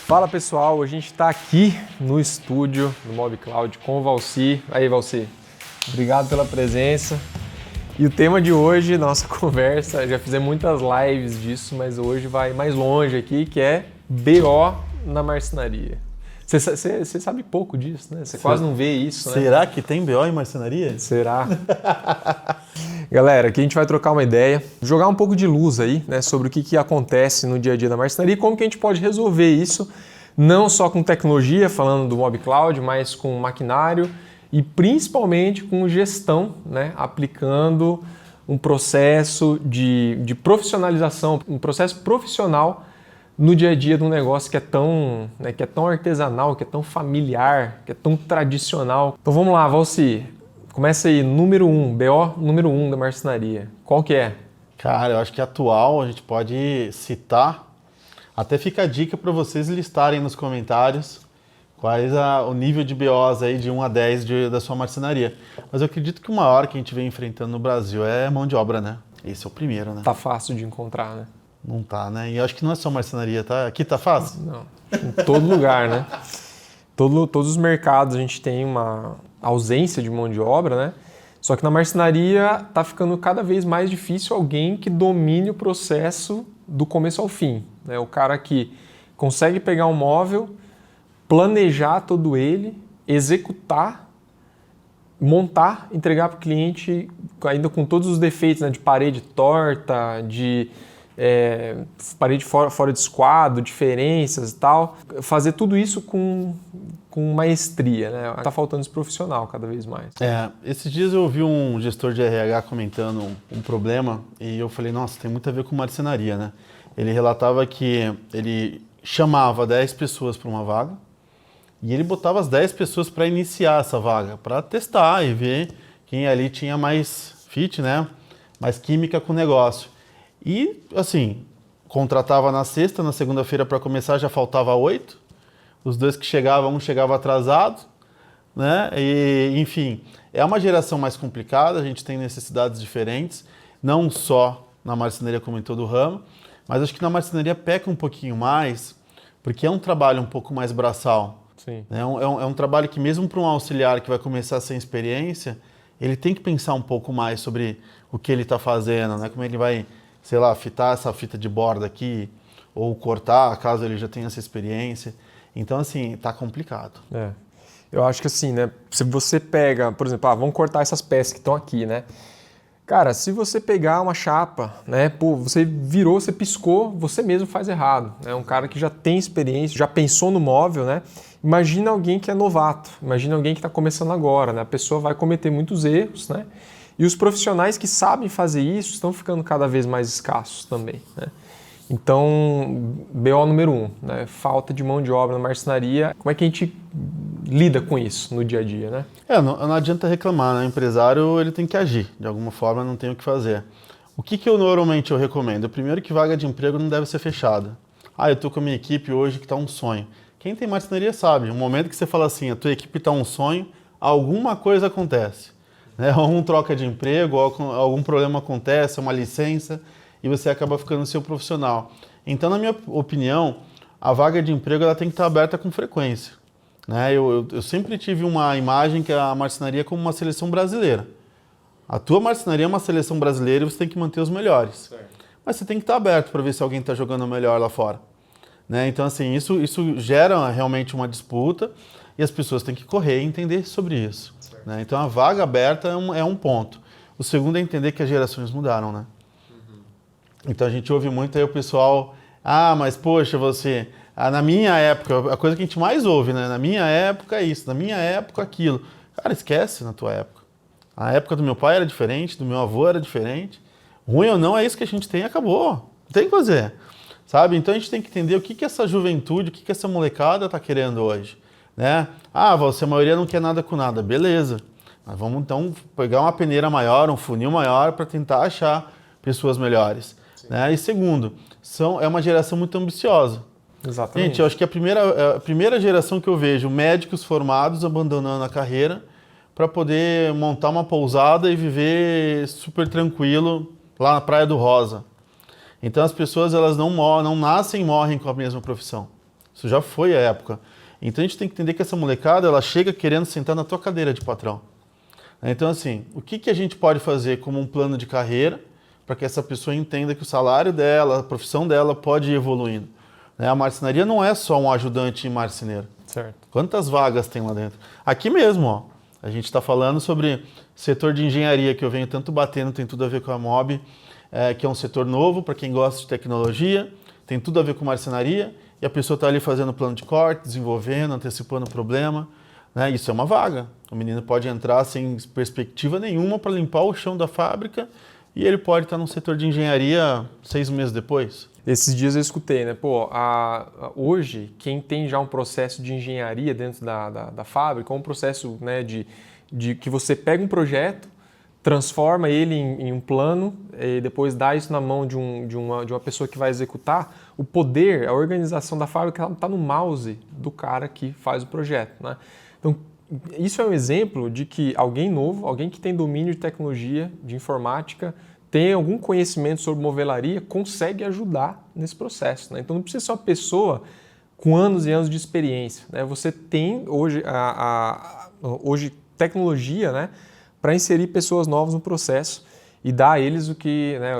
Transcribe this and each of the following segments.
Fala pessoal, a gente está aqui no estúdio do MobCloud com o Valci. Aí Valci, obrigado pela presença. E o tema de hoje, nossa conversa, já fizemos muitas lives disso, mas hoje vai mais longe aqui, que é BO na marcenaria. Você sabe pouco disso, né? Você quase não vê isso, né? Será que tem BO em marcenaria? Será? Galera, aqui a gente vai trocar uma ideia, jogar um pouco de luz aí, né, sobre o que acontece no dia a dia da marcenaria e como que a gente pode resolver isso, não só com tecnologia, falando do MobCloud, mas com maquinário e principalmente com gestão, né, aplicando um processo de profissionalização, um processo profissional no dia a dia de um negócio que é tão, né, que é tão artesanal, que é tão familiar, que é tão tradicional. Então vamos lá, Valci. Começa aí, número 1, BO número 1 da marcenaria. Qual que é? Cara, eu acho que atual a gente pode citar, até fica a dica para vocês listarem nos comentários quais o nível de BOs aí de 1 a 10 da sua marcenaria. Mas eu acredito que o maior que a gente vem enfrentando no Brasil é mão de obra, né? Esse é o primeiro, né? Tá fácil de encontrar, né? Não tá, né? E eu acho que não é só marcenaria, tá? Aqui tá fácil? Não, em todo lugar, né? Todos os mercados a gente tem uma ausência de mão de obra, né? Só que na marcenaria tá ficando cada vez mais difícil alguém que domine o processo do começo ao fim, né? O cara que consegue pegar um móvel, planejar todo ele, executar, montar, entregar para o cliente ainda com todos os defeitos, né? De parede torta, de parede fora de esquadro, diferenças e tal. Fazer tudo isso com maestria, né? Tá faltando esse profissional cada vez mais. Esses dias eu ouvi um gestor de RH comentando um problema e eu falei, nossa, tem muito a ver com marcenaria, né? Ele relatava que ele chamava 10 pessoas para uma vaga e ele botava as 10 pessoas para iniciar essa vaga, para testar e ver quem ali tinha mais fit, né? Mais química com o negócio. E, assim, contratava na sexta, na segunda-feira para começar já faltava 8. Os dois que chegavam, um chegava atrasado, né? E, enfim, é uma geração mais complicada, a gente tem necessidades diferentes, não só na marcenaria como em todo o ramo, mas acho que na marcenaria peca um pouquinho mais, porque é um trabalho um pouco mais braçal. Sim. É um trabalho que mesmo para um auxiliar que vai começar sem experiência, ele tem que pensar um pouco mais sobre o que ele está fazendo, né? Como ele vai, sei lá, fitar essa fita de borda aqui, ou cortar, caso ele já tenha essa experiência. Então, assim, tá complicado. Eu acho que assim, né, se você pega, por exemplo, vamos cortar essas peças que estão aqui, né? Cara, se você pegar uma chapa, né, pô, você virou, você piscou, você mesmo faz errado, né? Um cara que já tem experiência, já pensou no móvel, né? Imagina alguém que é novato, imagina alguém que está começando agora, né? A pessoa vai cometer muitos erros, né? E os profissionais que sabem fazer isso estão ficando cada vez mais escassos também, né? Então, BO número 1, né? Falta de mão de obra na marcenaria. Como é que a gente lida com isso no dia a dia, né? Não adianta reclamar, né? O empresário ele tem que agir, de alguma forma não tem o que fazer. O que eu normalmente recomendo? Primeiro que vaga de emprego não deve ser fechada. Eu estou com a minha equipe hoje que está um sonho. Quem tem marcenaria sabe, no momento que você fala assim, a tua equipe está um sonho, alguma coisa acontece. Né? Algum troca de emprego, algum problema acontece, uma licença, e você acaba ficando seu profissional. Então, na minha opinião, a vaga de emprego ela tem que estar aberta com frequência. Né? Eu sempre tive uma imagem que a marcenaria é como uma seleção brasileira. A tua marcenaria é uma seleção brasileira e você tem que manter os melhores. Certo. Mas você tem que estar aberto para ver se alguém está jogando melhor lá fora. Né? Então, assim, isso gera realmente uma disputa e as pessoas têm que correr e entender sobre isso. Né? Então, a vaga aberta é um ponto. O segundo é entender que as gerações mudaram, né? Então a gente ouve muito aí o pessoal, mas poxa, você, na minha época, a coisa que a gente mais ouve, né? Na minha época é isso, na minha época aquilo. Cara, esquece na tua época. A época do meu pai era diferente, do meu avô era diferente. Ruim ou não, é isso que a gente tem e acabou. Não tem o que fazer, sabe? Então a gente tem que entender o que essa juventude, o que essa molecada está querendo hoje, né? Você, a maioria não quer nada com nada, beleza. Mas vamos então pegar uma peneira maior, um funil maior para tentar achar pessoas melhores. Né? E segundo, é uma geração muito ambiciosa. Exatamente. Gente, eu acho que a primeira geração que eu vejo médicos formados abandonando a carreira para poder montar uma pousada e viver super tranquilo lá na Praia do Rosa. Então as pessoas elas não nascem e morrem com a mesma profissão. Isso já foi a época. Então a gente tem que entender que essa molecada, ela chega querendo sentar na tua cadeira de patrão. Então assim, o que a gente pode fazer como um plano de carreira para que essa pessoa entenda que o salário dela, a profissão dela pode ir evoluindo? A marcenaria não é só um ajudante marceneiro. Certo. Quantas vagas tem lá dentro? Aqui mesmo, ó, a gente está falando sobre setor de engenharia, que eu venho tanto batendo, tem tudo a ver com a MOB, que é um setor novo para quem gosta de tecnologia, tem tudo a ver com marcenaria, e a pessoa está ali fazendo plano de corte, desenvolvendo, antecipando o problema. Isso é uma vaga. O menino pode entrar sem perspectiva nenhuma para limpar o chão da fábrica e ele pode estar no setor de engenharia 6 meses depois. Esses dias eu escutei, né? Hoje, quem tem já um processo de engenharia dentro da fábrica, um processo, né, de que você pega um projeto, transforma ele em um plano e depois dá isso na mão de uma pessoa que vai executar, o poder, a organização da fábrica está no mouse do cara que faz o projeto, né? Então, isso é um exemplo de que alguém novo, alguém que tem domínio de tecnologia, de informática, tem algum conhecimento sobre movelaria, consegue ajudar nesse processo, né? Então não precisa ser uma pessoa com anos e anos de experiência, né? Você tem hoje, hoje tecnologia, né, para inserir pessoas novas no processo e dar a eles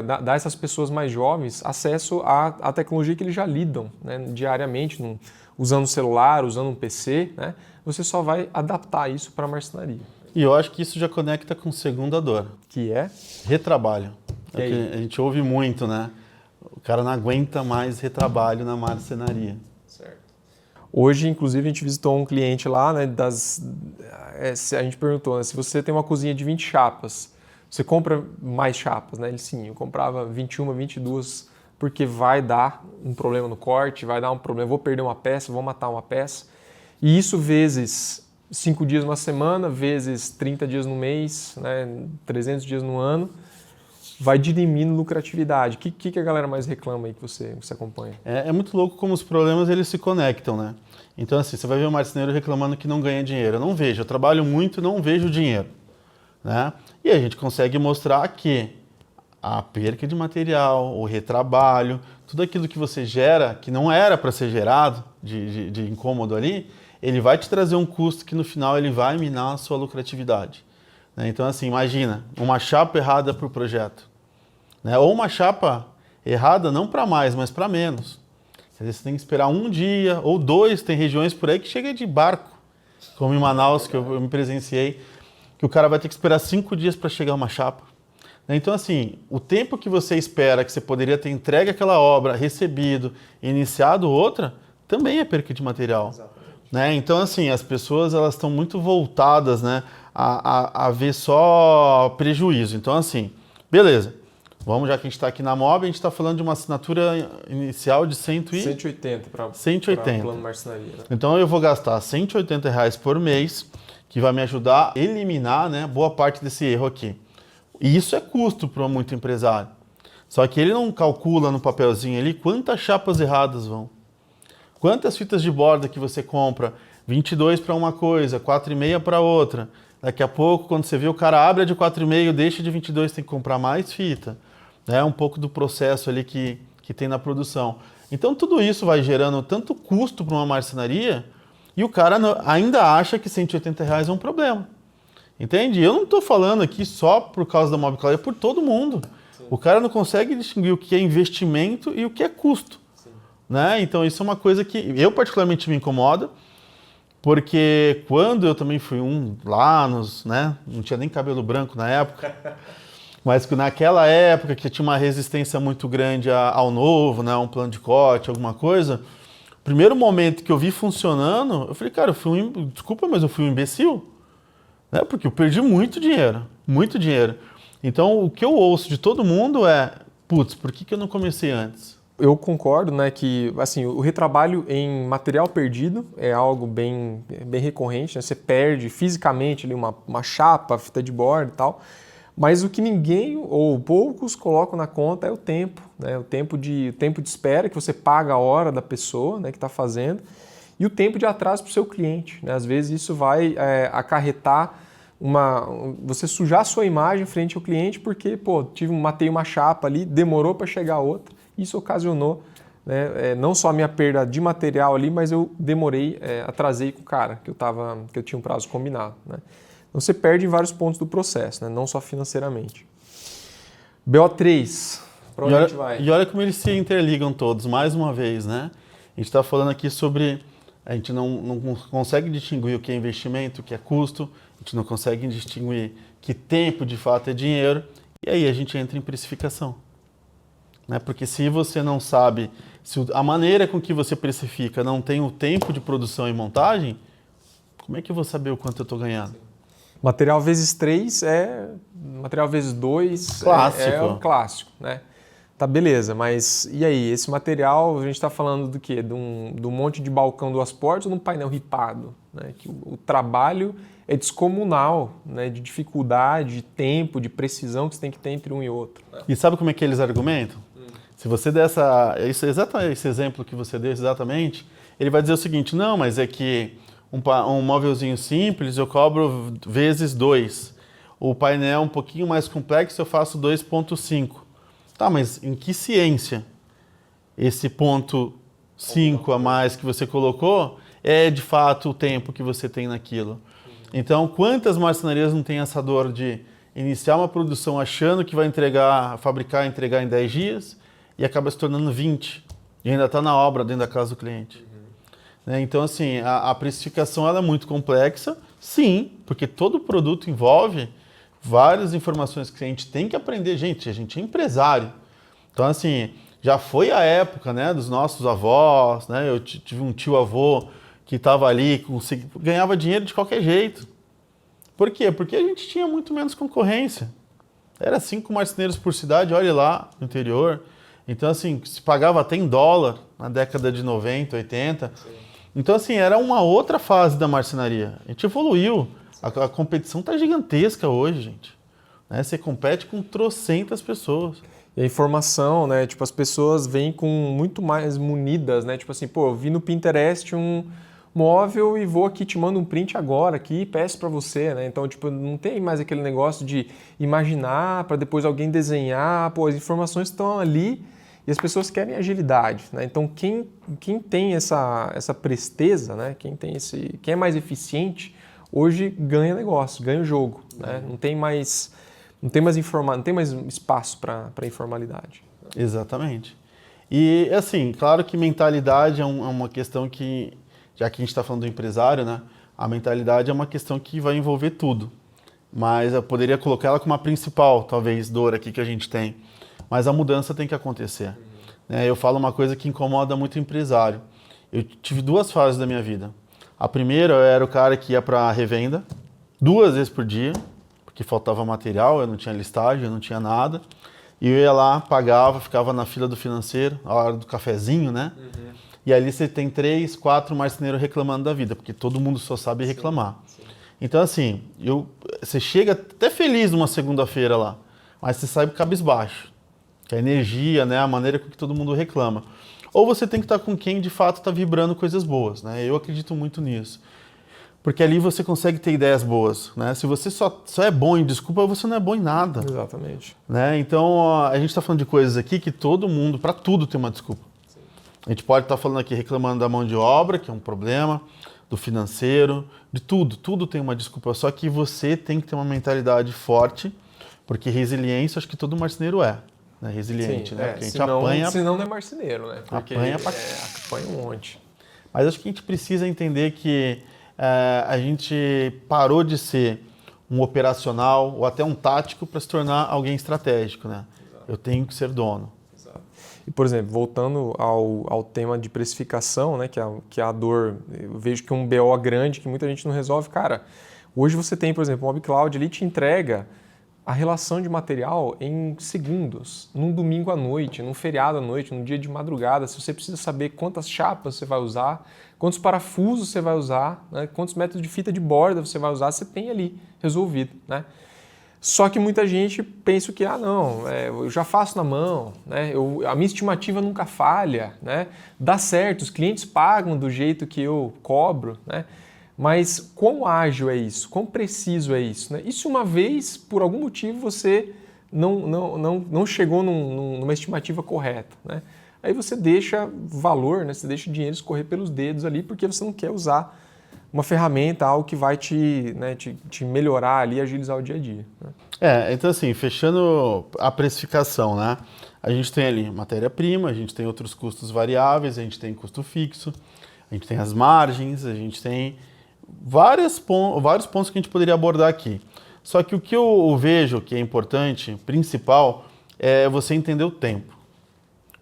dar a essas pessoas mais jovens acesso à tecnologia que eles já lidam, né, diariamente, usando o celular, usando um PC, né? Você só vai adaptar isso para a marcenaria. E eu acho que isso já conecta com segunda dor. Que é? Retrabalho. É o que a gente ouve muito, né? O cara não aguenta mais retrabalho na marcenaria. Certo. Hoje, inclusive, a gente visitou um cliente lá, né, a gente perguntou, né, se você tem uma cozinha de 20 chapas, você compra mais chapas, né? Ele, sim, eu comprava 21, 22, porque vai dar um problema no corte, vai dar um problema, vou perder uma peça, vou matar uma peça. E isso vezes 5 dias na semana, vezes 30 dias no mês, né, 300 dias no ano, vai diminuindo lucratividade. O que a galera mais reclama aí que você acompanha? É muito louco como os problemas eles se conectam, né? Então assim, você vai ver o marceneiro reclamando que não ganha dinheiro. Eu não vejo, eu trabalho muito e não vejo dinheiro, né? E a gente consegue mostrar que a perca de material, o retrabalho, tudo aquilo que você gera, que não era para ser gerado, de incômodo ali, ele vai te trazer um custo que no final ele vai minar a sua lucratividade. Então assim, imagina, uma chapa errada para o projeto. Ou uma chapa errada não para mais, mas para menos. Às vezes você tem que esperar 1 dia ou 2, tem regiões por aí que chega de barco, como em Manaus, que eu me presenciei, que o cara vai ter que esperar 5 dias para chegar uma chapa. Então assim, o tempo que você espera que você poderia ter entregue aquela obra, recebido, iniciado outra, também é perca de material. Então assim, as pessoas elas estão muito voltadas, né, a ver só prejuízo. Então assim, beleza. Vamos, já que a gente está aqui na MOB, a gente está falando de uma assinatura inicial de 180 para plano marcenaria. Né? Então eu vou gastar R$180 por mês, que vai me ajudar a eliminar, né, boa parte desse erro aqui. E isso é custo para muito empresário. Só que ele não calcula no papelzinho ali quantas chapas erradas vão. Quantas fitas de borda que você compra? 22 para uma coisa, 4,5 para outra. Daqui a pouco, quando você vê o cara abre a de 4,5, deixa de 22, tem que comprar mais fita. É um pouco do processo ali que tem na produção. Então tudo isso vai gerando tanto custo para uma marcenaria e o cara ainda acha que R$180 é um problema. Entende? Eu não estou falando aqui só por causa da MOB Cloud, é por todo mundo. Sim. O cara não consegue distinguir o que é investimento e o que é custo. Então isso é uma coisa que eu particularmente me incomoda, porque quando eu também fui não tinha nem cabelo branco na época, mas que naquela época que tinha uma resistência muito grande ao novo, né, um plano de corte, alguma coisa, o primeiro momento que eu vi funcionando, eu falei, cara, desculpa, mas eu fui um imbecil, né, porque eu perdi muito dinheiro, muito dinheiro. Então o que eu ouço de todo mundo é, putz, por que eu não comecei antes? Eu concordo, né, que assim, o retrabalho em material perdido é algo bem recorrente, né? Você perde fisicamente ali uma chapa, fita de borda e tal, mas o que ninguém ou poucos colocam na conta é o tempo, né? O tempo de espera que você paga a hora da pessoa, né, que está fazendo, e o tempo de atraso para o seu cliente, né? Às vezes isso vai acarretar você sujar a sua imagem frente ao cliente porque, matei uma chapa ali, demorou para chegar outra. Isso ocasionou, né? Não só a minha perda de material ali, mas eu demorei, atrasei com o cara, que eu tinha um prazo combinado, né? Então você perde em vários pontos do processo, né? Não só financeiramente. BO3, para onde a gente vai? E olha como eles se interligam todos, mais uma vez, né? A gente está falando aqui sobre... A gente não consegue distinguir o que é investimento, o que é custo, a gente não consegue distinguir que tempo de fato é dinheiro, e aí a gente entra em precificação. Né? Porque se você não sabe, se a maneira com que você precifica não tem o tempo de produção e montagem, como é que eu vou saber o quanto eu estou ganhando? Material vezes 3 material vezes 2 clássico. É o clássico, né? Tá, beleza, mas e aí? Esse material, a gente está falando do quê? De um monte de balcão duas portas ou de um painel ripado? Né? Que o trabalho é descomunal, né? De dificuldade, de tempo, de precisão que você tem que ter entre um e outro. Né? E sabe como é que eles argumentam? Se você der esse exemplo que você deu exatamente, ele vai dizer o seguinte, não, mas é que um móvelzinho simples eu cobro vezes 2. O painel um pouquinho mais complexo eu faço 2,5. Tá, mas em que ciência esse ponto 5 a mais que você colocou é de fato o tempo que você tem naquilo? Então, quantas marcenarias não tem essa dor de iniciar uma produção achando que vai fabricar e entregar em 10 dias e acaba se tornando 20 e ainda está na obra dentro da casa do cliente? Né? Então, assim, a precificação ela é muito complexa, sim, porque todo produto envolve várias informações que a gente tem que aprender. Gente, a gente é empresário. Então, assim, já foi a época, né, dos nossos avós, né? Eu tive um tio-avô que estava ali, ganhava dinheiro de qualquer jeito. Por quê? Porque a gente tinha muito menos concorrência. Era 5 marceneiros por cidade, olha lá, no interior. Então, assim, se pagava até em dólar na década de 90, 80. Sim. Então, assim, era uma outra fase da marcenaria. A gente evoluiu. A competição está gigantesca hoje, gente. Né? Você compete com trocentas pessoas. E a informação, né? Tipo, as pessoas vêm com muito mais munidas, né? Tipo assim, pô, eu vi no Pinterest um móvel e vou aqui, te mando um print agora aqui e peço para você, né? Então, tipo, não tem mais aquele negócio de imaginar para depois alguém desenhar. Pô, as informações estão ali e as pessoas querem agilidade, né? Então, quem tem essa presteza, né? Quem é mais eficiente, hoje ganha negócio, ganha o jogo, né? Não tem mais espaço para informalidade. Exatamente. E, assim, claro que mentalidade é uma questão que, já que a gente está falando do empresário, né? A mentalidade é uma questão que vai envolver tudo. Mas eu poderia colocar ela como a principal, talvez, dor aqui que a gente tem. Mas a mudança tem que acontecer. Né? Eu falo uma coisa que incomoda muito o empresário. Eu tive 2 fases da minha vida. A primeira, eu era o cara que ia para a revenda 2 vezes por dia, porque faltava material, eu não tinha listagem, eu não tinha nada. E eu ia lá, pagava, ficava na fila do financeiro, a hora do cafezinho, né? Uhum. E ali você tem 3, 4 marceneiros reclamando da vida, porque todo mundo só sabe reclamar. Sim. Então, assim, você chega até feliz numa segunda-feira lá, mas você sai cabisbaixo. Que a energia, né, a maneira com que todo mundo reclama. Ou você tem que estar com quem de fato está vibrando coisas boas, né? Eu acredito muito nisso. Porque ali você consegue ter ideias boas, né? Se você só é bom em desculpa, você não é bom em nada. Exatamente. Né? Então, a gente está falando de coisas aqui que todo mundo, para tudo, tem uma desculpa. Sim. A gente pode estar falando aqui reclamando da mão de obra, que é um problema, do financeiro, de tudo tem uma desculpa. Só que você tem que ter uma mentalidade forte, porque resiliência, acho que todo marceneiro é. Né? Resiliente, sim, né? Porque a gente apanha... Senão não é marceneiro, né? Porque apanha um monte. Mas acho que a gente precisa entender que a gente parou de ser um operacional ou até um tático para se tornar alguém estratégico, né? Exato. Eu tenho que ser dono. Exato. E, por exemplo, voltando ao tema de precificação, né? Que é a dor, eu vejo que é um BO grande que muita gente não resolve. Cara, hoje você tem, por exemplo, o MobCloud, ele te entrega a relação de material em segundos, num domingo à noite, num feriado à noite, num dia de madrugada. Se você precisa saber quantas chapas você vai usar, quantos parafusos você vai usar, né, quantos metros de fita de borda você vai usar, você tem ali resolvido. Né? Só que muita gente pensa que, eu já faço na mão, né? A minha estimativa nunca falha, né? Dá certo, os clientes pagam do jeito que eu cobro, né? Mas quão ágil é isso? Quão preciso é isso? Né? E se uma vez, por algum motivo, você não chegou numa estimativa correta? Né? aí você deixa valor, né? Você deixa o dinheiro escorrer pelos dedos ali, porque você não quer usar uma ferramenta, algo que vai te melhorar ali, agilizar o dia a dia. Né? Então assim, fechando a precificação, né? A gente tem ali matéria-prima, a gente tem outros custos variáveis, a gente tem custo fixo, a gente tem as margens, a gente tem vários pontos que a gente poderia abordar aqui. Só que o que eu vejo que é importante, principal, é você entender o tempo.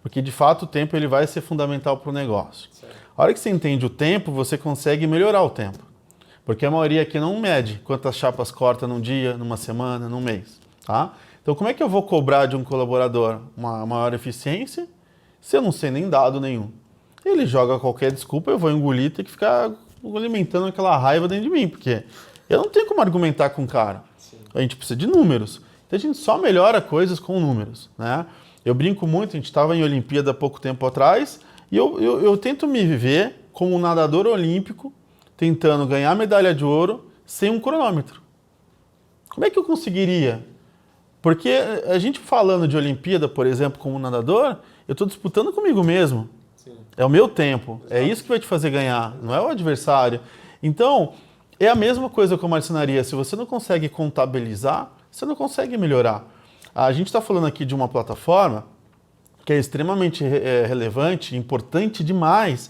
Porque de fato o tempo ele vai ser fundamental para o negócio. Certo. A hora que você entende o tempo, você consegue melhorar o tempo. Porque a maioria aqui não mede quantas chapas corta num dia, numa semana, num mês. Tá? Então como é que eu vou cobrar de um colaborador uma maior eficiência se eu não sei nem dado nenhum? Ele joga qualquer desculpa, eu vou engolir, ter que ficar alimentando aquela raiva dentro de mim, porque eu não tenho como argumentar com o cara. Sim. A gente precisa de números. Então a gente só melhora coisas com números. Né? Eu brinco muito, a gente estava em Olimpíada há pouco tempo atrás, e eu tento me viver como um nadador olímpico, tentando ganhar medalha de ouro sem um cronômetro. Como é que eu conseguiria? Porque a gente falando de Olimpíada, por exemplo, como nadador, eu estou disputando comigo mesmo. Sim. É o meu tempo. Exato. É isso que vai te fazer ganhar, não é o adversário. Então, é a mesma coisa com a marcenaria. Se você não consegue contabilizar, você não consegue melhorar. A gente está falando aqui de uma plataforma que é extremamente relevante, importante demais,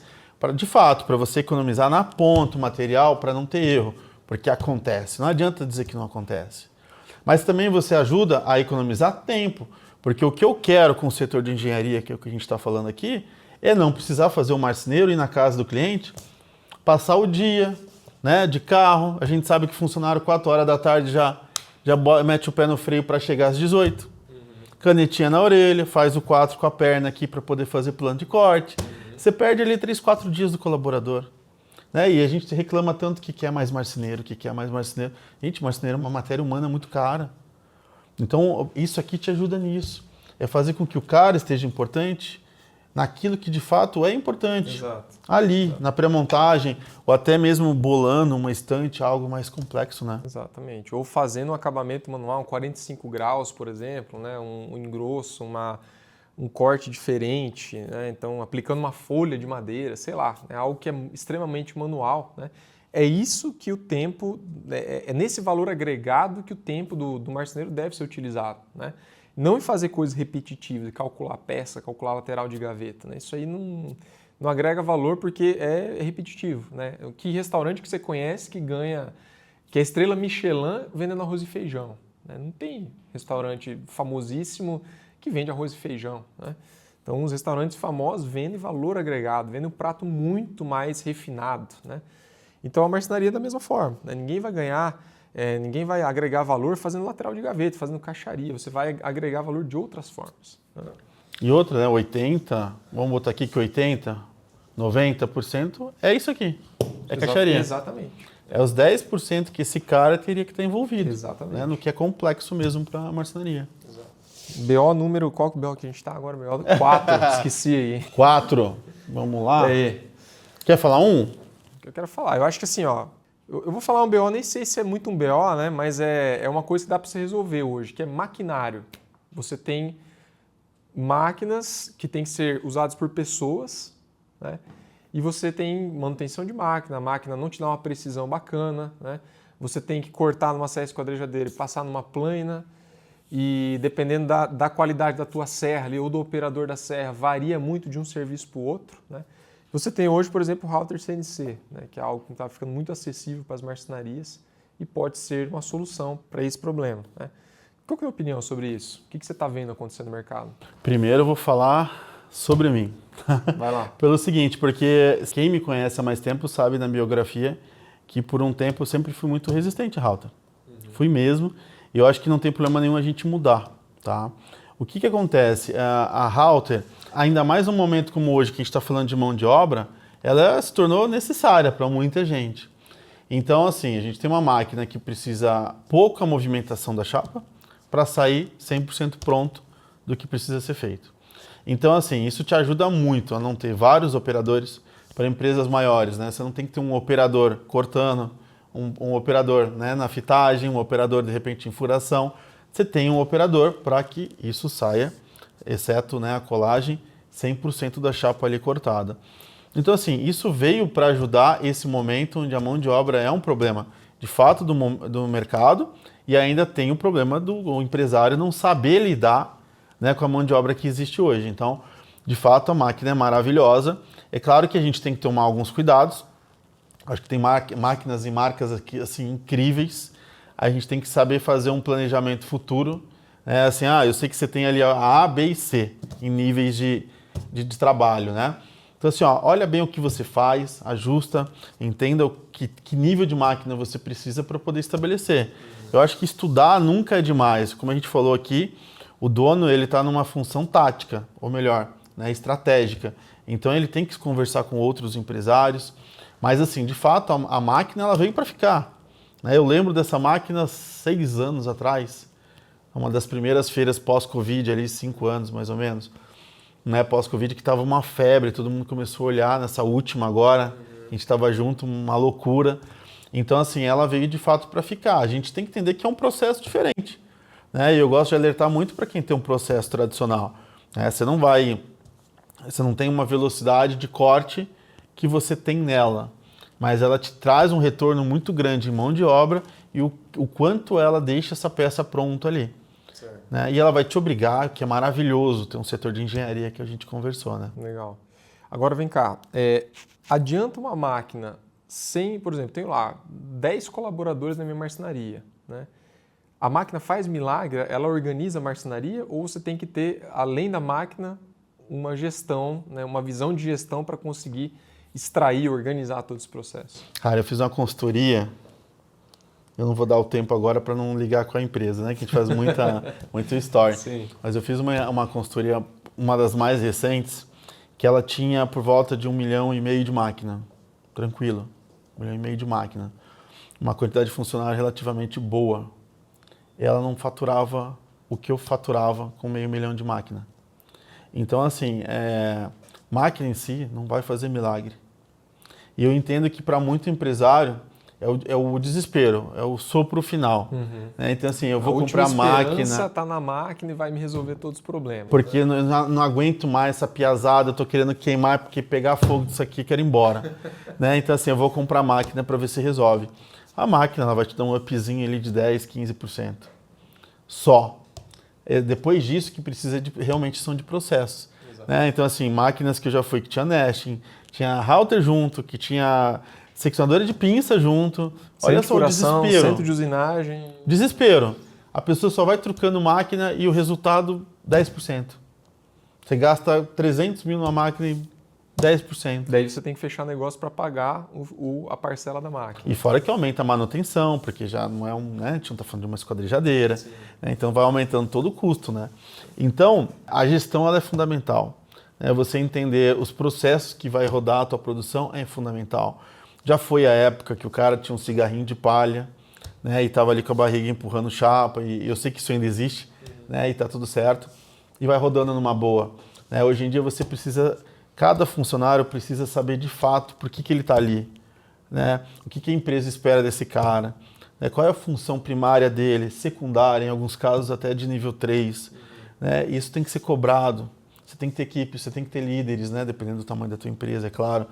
de fato, para você economizar na ponta o material, para não ter erro, porque acontece. Não adianta dizer que não acontece. Mas também você ajuda a economizar tempo, porque o que eu quero com o setor de engenharia, que é o que a gente está falando aqui, é não precisar fazer o marceneiro ir na casa do cliente, passar o dia, né, de carro. A gente sabe que funcionário 4 horas da tarde já mete o pé no freio para chegar às 18. Canetinha na orelha, faz o 4 com a perna aqui para poder fazer plano de corte. Você perde ali 3, 4 dias do colaborador. Né? E a gente reclama tanto que quer mais marceneiro, que quer mais marceneiro. Gente, marceneiro é uma matéria humana muito cara. Então, isso aqui te ajuda nisso. É fazer com que o cara esteja importante naquilo que de fato é importante. Exato. Ali, Exato. Na pré-montagem, ou até mesmo bolando uma estante, algo mais complexo, né? Exatamente. Ou fazendo um acabamento manual, um 45 graus, por exemplo, né? um engrosso, um corte diferente, né? Então aplicando uma folha de madeira, sei lá, é algo que é extremamente manual, né? É isso que o tempo, é nesse valor agregado que o tempo do marceneiro deve ser utilizado, né? Não em fazer coisas repetitivas, calcular peça, calcular lateral de gaveta, né? Isso aí não agrega valor porque é repetitivo, né? Que restaurante que você conhece que ganha, que é estrela Michelin vendendo arroz e feijão, né? Não tem restaurante famosíssimo que vende arroz e feijão, né? Então os restaurantes famosos vendem valor agregado, vendem um prato muito mais refinado, né? Então a marcenaria é da mesma forma, né? Ninguém vai ganhar, ninguém vai agregar valor fazendo lateral de gaveta, fazendo caixaria, você vai agregar valor de outras formas, né? E outra, né, 80, vamos botar aqui que 80, 90% é isso aqui, caixaria. Exatamente. É os 10% que esse cara teria que estar envolvido. Exatamente. Né, no que é complexo mesmo para a marcenaria. Exato. BO número, qual que é o BO que a gente está agora? BO 4, esqueci aí. 4, vamos lá. Aí. Quer falar um? O que eu quero falar, eu acho que assim, ó, eu vou falar um BO, nem sei se é muito um BO, né, mas é uma coisa que dá para você resolver hoje, que é maquinário. Você tem máquinas que têm que ser usadas por pessoas, né? E você tem manutenção de máquina, a máquina não te dá uma precisão bacana, né? Você tem que cortar numa serra esquadrejadeira e passar numa plana, e dependendo da qualidade da tua serra ali, ou do operador da serra, varia muito de um serviço para o outro, né? Você tem hoje, por exemplo, o router CNC, né? Que é algo que está ficando muito acessível para as marcenarias e pode ser uma solução para esse problema, né? Qual que é a tua opinião sobre isso? O que você está vendo acontecer no mercado? Primeiro eu vou falar sobre mim. Vai lá. Pelo seguinte, porque quem me conhece há mais tempo sabe na biografia que por um tempo eu sempre fui muito resistente a router. Fui mesmo, e eu acho que não tem problema nenhum a gente mudar, tá? O que acontece? A router, ainda mais num momento como hoje que a gente está falando de mão de obra, ela se tornou necessária para muita gente. Então, assim, a gente tem uma máquina que precisa pouca movimentação da chapa para sair 100% pronto do que precisa ser feito. Então, assim, isso te ajuda muito a não ter vários operadores para empresas maiores, né? Você não tem que ter um operador cortando, um operador, né, na fitagem, um operador, de repente, em furação. Você tem um operador para que isso saia, exceto, né, a colagem, 100% da chapa ali cortada. Então, assim, isso veio para ajudar esse momento onde a mão de obra é um problema, de fato, do mercado, e ainda tem o problema do empresário não saber lidar, né, com a mão de obra que existe hoje. Então, de fato, a máquina é maravilhosa. É claro que a gente tem que tomar alguns cuidados. Acho que tem máquinas e marcas aqui, assim, incríveis. A gente tem que saber fazer um planejamento futuro. Assim, eu sei que você tem ali a A, B e C em níveis de trabalho, né? Então, assim, olha bem o que você faz, ajusta, entenda que nível de máquina você precisa para poder estabelecer. Eu acho que estudar nunca é demais. Como a gente falou aqui, o dono ele está numa função tática, ou melhor, né, estratégica. Então, ele tem que conversar com outros empresários. Mas, assim, de fato, a máquina ela veio para ficar. Eu lembro dessa máquina 6 anos atrás, uma das primeiras feiras pós-Covid, ali 5 anos mais ou menos, né, pós-Covid, que estava uma febre, todo mundo começou a olhar nessa última agora, a gente estava junto, uma loucura. Então, assim, ela veio de fato para ficar. A gente tem que entender que é um processo diferente, né? E eu gosto de alertar muito para quem tem um processo tradicional, né? Você não tem uma velocidade de corte que você tem nela, mas ela te traz um retorno muito grande em mão de obra e o quanto ela deixa essa peça pronta ali. Né? E ela vai te obrigar, que é maravilhoso, ter um setor de engenharia que a gente conversou, né? Legal. Agora vem cá, adianta uma máquina sem, por exemplo, tenho lá 10 colaboradores na minha marcenaria, né? A máquina faz milagre, ela organiza a marcenaria ou você tem que ter, além da máquina, uma gestão, né, uma visão de gestão para conseguir extrair, organizar todo esse processo? Cara, eu fiz uma consultoria, eu não vou dar o tempo agora para não ligar com a empresa, né? Que a gente faz muito story. Sim. Mas eu fiz uma consultoria, uma das mais recentes, que ela tinha por volta de 1,5 milhão de máquina. Tranquilo, 1,5 milhão de máquina. Uma quantidade de funcionário relativamente boa. Ela não faturava o que eu faturava com 0,5 milhão de máquina. Então, assim, máquina em si não vai fazer milagre. E eu entendo que para muito empresário é o desespero, é o sopro final. Né? Então, assim, eu vou comprar máquina. A última está na máquina e vai me resolver todos os problemas. Porque eu não aguento mais essa piazada, eu tô querendo queimar, porque pegar fogo disso aqui, quero ir embora. Né? Então, assim, eu vou comprar máquina para ver se resolve. A máquina ela vai te dar um upzinho ali de 10%, 15%. Só. Depois disso que precisa realmente são de processos. Né? Então, assim, máquinas que eu já fui, que tinha nesting, tinha router junto, que tinha seccionadora de pinça junto. Olha só o desespero. Centro de usinagem. Desespero. A pessoa só vai trocando máquina e o resultado 10%. Você gasta 300 mil numa máquina e 10%. Daí você tem que fechar negócio para pagar a parcela da máquina. E fora que aumenta a manutenção, porque já não é né? A gente não está falando de uma esquadrejadeira, né? Então vai aumentando todo o custo, né? Então, a gestão ela é fundamental. Né? Você entender os processos que vai rodar a tua produção é fundamental. Já foi a época que o cara tinha um cigarrinho de palha, né? E estava ali com a barriga empurrando chapa, e eu sei que isso ainda existe, né? E está tudo certo, e vai rodando numa boa. Né? Hoje em dia você precisa... Cada funcionário precisa saber de fato por que ele está ali, né? O que a empresa espera desse cara, né? Qual é a função primária dele, secundária, em alguns casos até de nível 3. Né? Isso tem que ser cobrado. Você tem que ter equipe, você tem que ter líderes, né? Dependendo do tamanho da tua empresa, é claro.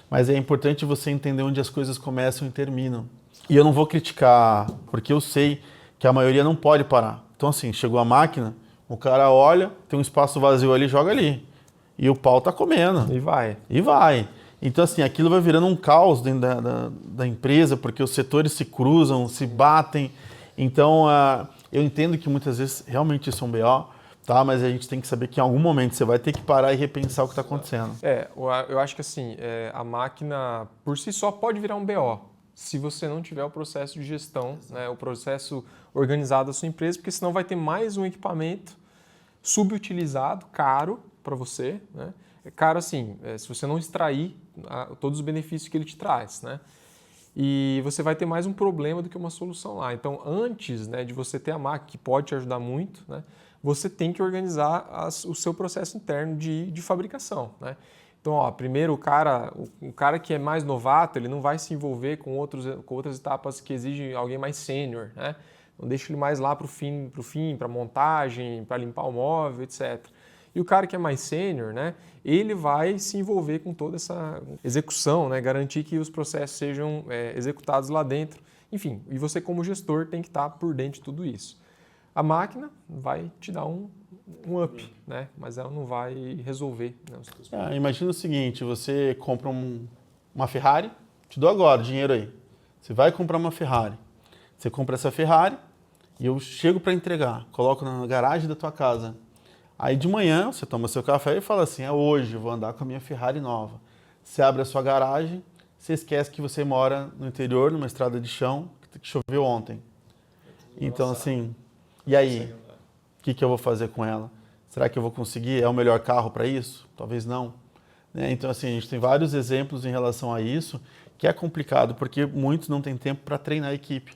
Mas é importante você entender onde as coisas começam e terminam. E eu não vou criticar, porque eu sei que a maioria não pode parar. Então, assim, chegou a máquina, o cara olha, tem um espaço vazio ali, joga ali. E o pau tá comendo. E vai. E vai. Então, assim, aquilo vai virando um caos dentro da empresa, porque os setores se cruzam, se batem. Então, eu entendo que muitas vezes realmente isso é um BO, tá? Mas a gente tem que saber que em algum momento você vai ter que parar e repensar o que está acontecendo. Eu acho que assim, a máquina por si só pode virar um BO, se você não tiver o processo de gestão, né, o processo organizado da sua empresa, porque senão vai ter mais um equipamento subutilizado, caro, para você, né? É caro assim, se você não extrair todos os benefícios que ele te traz, né? E você vai ter mais um problema do que uma solução lá. Então, antes, né, de você ter a máquina, que pode te ajudar muito, né, você tem que organizar o seu processo interno de fabricação, né? Então, primeiro o cara que é mais novato, ele não vai se envolver com outras etapas que exigem alguém mais sênior, né? Então, deixa ele mais lá para o fim, para montagem, para limpar o móvel, etc. E o cara que é mais sênior, né, ele vai se envolver com toda essa execução, né, garantir que os processos sejam executados lá dentro. Enfim, e você como gestor tem que estar por dentro de tudo isso. A máquina vai te dar um up, né, mas ela não vai resolver, né, os teus problemas. Imagina o seguinte, você compra uma Ferrari, te dou agora o dinheiro aí. Você vai comprar uma Ferrari. Você compra essa Ferrari e eu chego para entregar, coloco na garagem da tua casa. Aí de manhã você toma seu café e fala assim, hoje eu vou andar com a minha Ferrari nova. Você abre a sua garagem, você esquece que você mora no interior, numa estrada de chão, que choveu ontem. Então assim, e aí? O que eu vou fazer com ela? Será que eu vou conseguir? É o melhor carro para isso? Talvez não. Né? Então assim, a gente tem vários exemplos em relação a isso, que é complicado, porque muitos não têm tempo para treinar a equipe.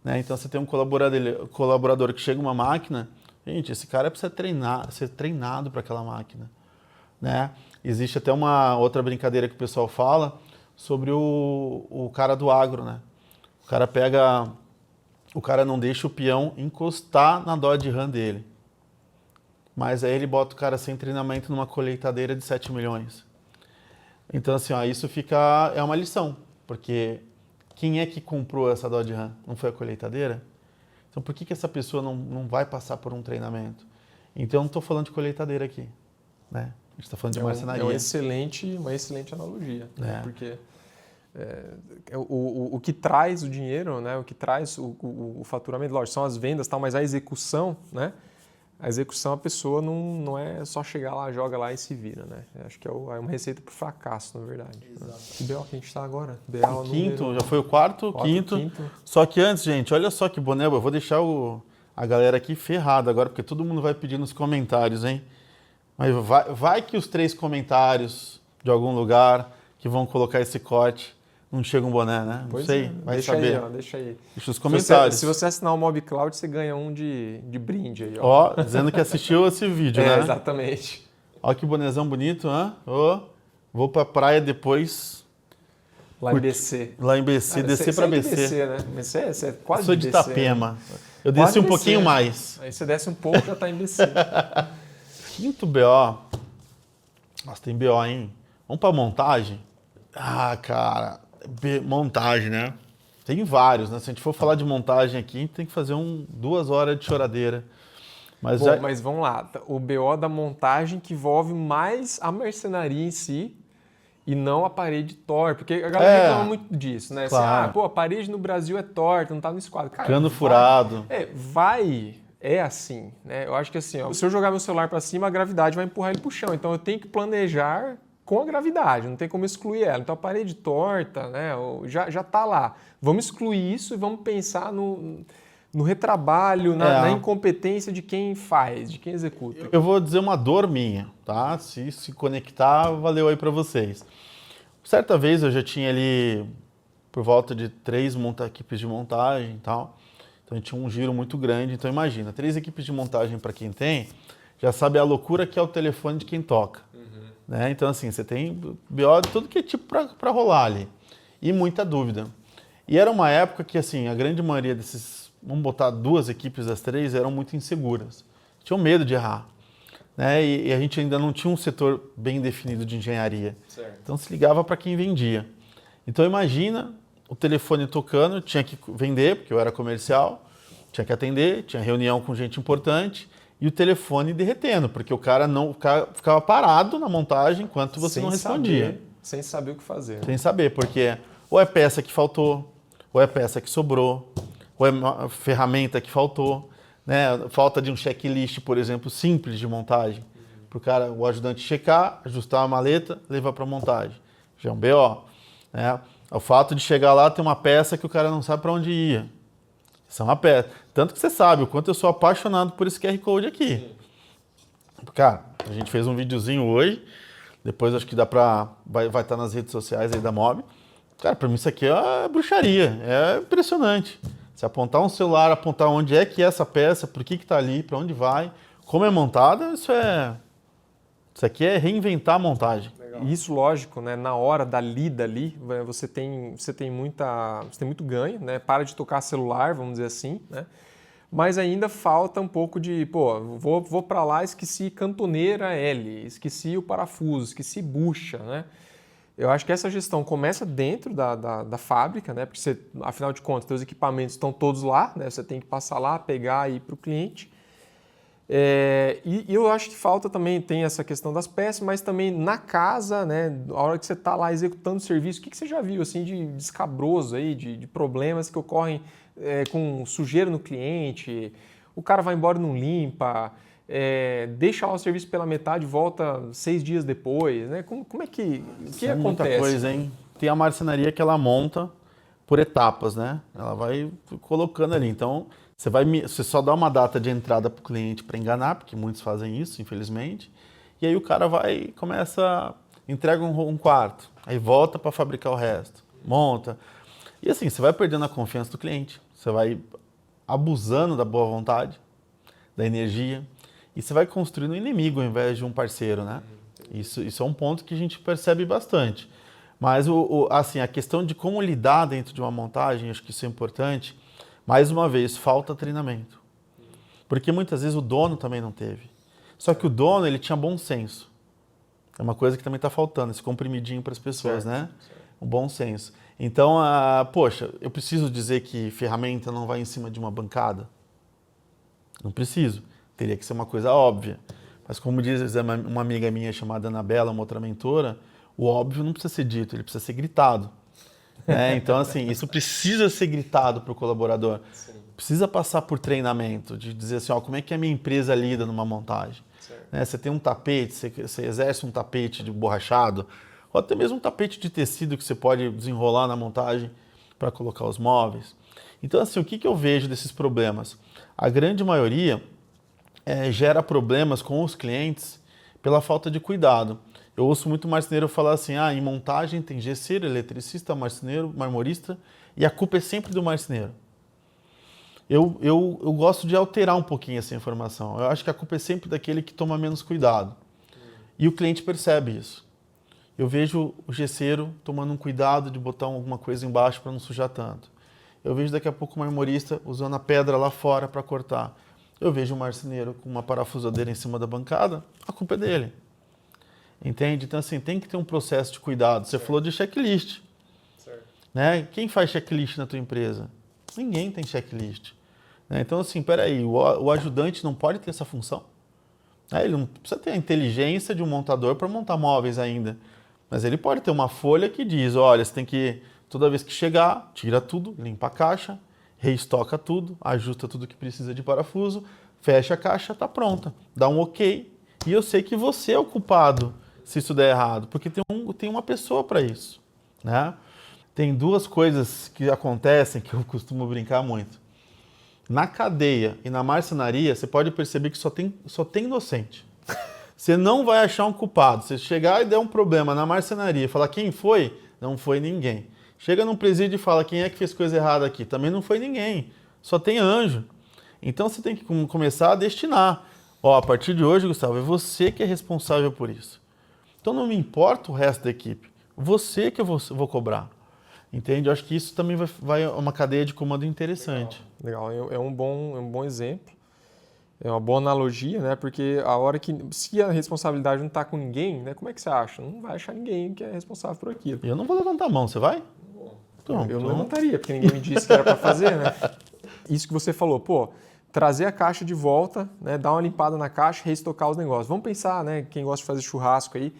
Né? Então você tem um colaborador que chega uma máquina, gente, esse cara precisa ser treinado para aquela máquina. Né? Existe até uma outra brincadeira que o pessoal fala sobre o cara do agro. Né? O cara não deixa o peão encostar na Dodge Ram dele. Mas aí ele bota o cara sem treinamento numa colheitadeira de 7 milhões. Então assim, isso é uma lição, porque quem é que comprou essa Dodge Ram? Não foi a colheitadeira? Então por que essa pessoa não vai passar por um treinamento? Então eu não estou falando de colheitadeira aqui, né? A gente está falando de marcenaria. É uma excelente analogia, né? Porque o que traz o dinheiro, né? O que traz o faturamento, lógico, são as vendas, tal, mas a execução, né? A execução, a pessoa não é só chegar lá, joga lá e se vira, né? Acho que é uma receita para o fracasso, na verdade. Exato. Que BO que a gente está agora? BO quinto, já foi o quarto, quinto. Só que antes, gente, olha só que boné, eu vou deixar a galera aqui ferrada agora, porque todo mundo vai pedir nos comentários, hein? Mas vai que os 3 comentários de algum lugar que vão colocar esse corte não chega um boné, né? Não sei, vai deixa saber. Aí, deixa aí. Deixa os comentários. Se você assinar o MobCloud, você ganha um de brinde aí, ó. Dizendo que assistiu esse vídeo, né? Exatamente. Ó que bonezão bonito, né? Vou pra praia depois. Lá em BC. Lá em BC, descer pra BC. BC, né? BC, você é quase Sou de BC, Itapema. Né? Eu desci um pouquinho mais. Aí você desce um pouco, já tá em BC. Quinto BO. Nossa, tem BO, hein? Vamos pra montagem? Cara, montagem, né? Tem vários, né? Se a gente for falar de montagem aqui, a gente tem que fazer 2 horas de choradeira. Mas, mas vamos lá. O BO da montagem que envolve mais a marcenaria em si e não a parede torta. Porque a galera reclama muito disso, né? Claro. Assim, a parede no Brasil é torta, não tá no esquadro. Cara, cano furado. É assim, né? Eu acho que assim, se eu jogar meu celular para cima, a gravidade vai empurrar ele pro chão. Então eu tenho que planejar com a gravidade, não tem como excluir ela. Então a parede torta, né, já está lá. Vamos excluir isso e vamos pensar no retrabalho, na incompetência de quem faz, de quem executa. Eu vou dizer uma dor minha, tá? Se conectar, valeu aí para vocês. Certa vez eu já tinha ali por volta de 3 equipes de montagem e tal. Então a gente tinha um giro muito grande. Então imagina, 3 equipes de montagem para quem tem, já sabe a loucura que é o telefone de quem toca. Né? Então, assim, você tem BO de tudo que é tipo para rolar ali. E muita dúvida. E era uma época que, assim, a grande maioria desses, vamos botar 2 equipes das 3, eram muito inseguras. Tinham medo de errar. Né? E a gente ainda não tinha um setor bem definido de engenharia. Certo. Então, se ligava para quem vendia. Então, imagina o telefone tocando, tinha que vender, porque eu era comercial, tinha que atender, tinha reunião com gente importante, e o telefone derretendo, porque o cara ficava parado na montagem enquanto você não respondia. Sem saber o que fazer. Sem saber, porque ou é peça que faltou, ou é peça que sobrou, ou é ferramenta que faltou, né? Falta de um checklist, por exemplo, simples de montagem, para o ajudante checar, ajustar a maleta, levar para montagem. Já é um BO. Né? O fato de chegar lá tem uma peça que o cara não sabe para onde ia. Isso é uma peça. Tanto que você sabe o quanto eu sou apaixonado por esse QR Code aqui. Cara, a gente fez um videozinho hoje, depois acho que vai estar nas redes sociais aí da Mob. Cara, pra mim isso aqui é bruxaria, é impressionante. Se apontar um celular, apontar onde é que é essa peça, por que tá ali, para onde vai, como é montada, isso aqui é reinventar a montagem. Legal. Isso, lógico, né? Na hora da lida ali, você tem muito ganho, né? Para de tocar celular, vamos dizer assim, né? mas ainda falta um pouco de, pô, vou para lá, esqueci cantoneira L, esqueci o parafuso, esqueci bucha, né? Eu acho que essa gestão começa dentro da fábrica, né? Porque você, afinal de contas, seus equipamentos estão todos lá, né? Você tem que passar lá, pegar e ir para o cliente. E eu acho que falta também, tem essa questão das peças, mas também na casa, né? A hora que você está lá executando o serviço, o que você já viu assim de escabroso aí, de problemas que ocorrem com sujeira no cliente, o cara vai embora e não limpa, deixa lá o serviço pela metade e volta 6 dias depois, né? Como é que, o que acontece? Muita coisa, hein? Tem a marcenaria que ela monta por etapas, né? Ela vai colocando ali. Então, você só dá uma data de entrada para o cliente para enganar, porque muitos fazem isso, infelizmente. E aí o cara vai, entrega um quarto, aí volta para fabricar o resto, monta. E assim, você vai perdendo a confiança do cliente, você vai abusando da boa vontade, da energia, e você vai construindo um inimigo ao invés de um parceiro, né? Isso é um ponto que a gente percebe bastante. Mas assim, a questão de como lidar dentro de uma montagem, acho que isso é importante. Mais uma vez, falta treinamento. Porque muitas vezes o dono também não teve. Só que o dono, ele tinha bom senso. É uma coisa que também está faltando, esse comprimidinho para as pessoas, né? Um bom senso. Então, poxa, eu preciso dizer que ferramenta não vai em cima de uma bancada? Não preciso. Teria que ser uma coisa óbvia. Mas como diz uma amiga minha chamada Anabela, uma outra mentora, o óbvio não precisa ser dito, ele precisa ser gritado. Então, assim, isso precisa ser gritado para o colaborador. Sim. Precisa passar por treinamento, de dizer assim, como é que a minha empresa lida numa montagem. Você tem um tapete, você exerce um tapete de borrachado, ou até mesmo um tapete de tecido que você pode desenrolar na montagem para colocar os móveis. Então, assim, o que eu vejo desses problemas? A grande maioria gera problemas com os clientes pela falta de cuidado. Eu ouço muito marceneiro falar assim, em montagem tem gesseiro, eletricista, marceneiro, marmorista, e a culpa é sempre do marceneiro. Eu gosto de alterar um pouquinho essa informação. Eu acho que a culpa é sempre daquele que toma menos cuidado. E o cliente percebe isso. Eu vejo o gesseiro tomando um cuidado de botar alguma coisa embaixo para não sujar tanto. Eu vejo daqui a pouco o marmorista usando a pedra lá fora para cortar. Eu vejo o marceneiro com uma parafusadeira em cima da bancada, a culpa é dele. Entende? Então, assim, tem que ter um processo de cuidado. Você falou de checklist. Né? Quem faz checklist na tua empresa? Ninguém tem checklist. Né? Então, assim, peraí, o ajudante não pode ter essa função? Ele não precisa ter a inteligência de um montador para montar móveis ainda. Mas ele pode ter uma folha que diz, olha, você tem que, toda vez que chegar, tira tudo, limpa a caixa, reestoca tudo, ajusta tudo que precisa de parafuso, fecha a caixa, está pronta. Dá um ok. E eu sei que você é o culpado se isso der errado, porque tem uma pessoa para isso. Né? Tem duas coisas que acontecem que eu costumo brincar muito. Na cadeia e na marcenaria, você pode perceber que só tem inocente. Você não vai achar um culpado. Se chegar e der um problema na marcenaria e falar quem foi, não foi ninguém. Chega num presídio e fala quem é que fez coisa errada aqui, também não foi ninguém. Só tem anjo. Então você tem que começar a destinar. A partir de hoje, Gustavo, é você que é responsável por isso. Então não me importa o resto da equipe. Você que eu vou cobrar. Entende? Eu acho que isso também vai uma cadeia de comando interessante. Legal. É um bom exemplo. É uma boa analogia, né? Porque a hora que, se a responsabilidade não está com ninguém, né? Como é que você acha? Não vai achar ninguém que é responsável por aquilo. Eu não vou levantar a mão, você vai? Eu não levantaria, porque ninguém me disse que era para fazer, né? Isso que você falou, trazer a caixa de volta, né? Dar uma limpada na caixa, reestocar os negócios. Vamos pensar, né? Quem gosta de fazer churrasco aí.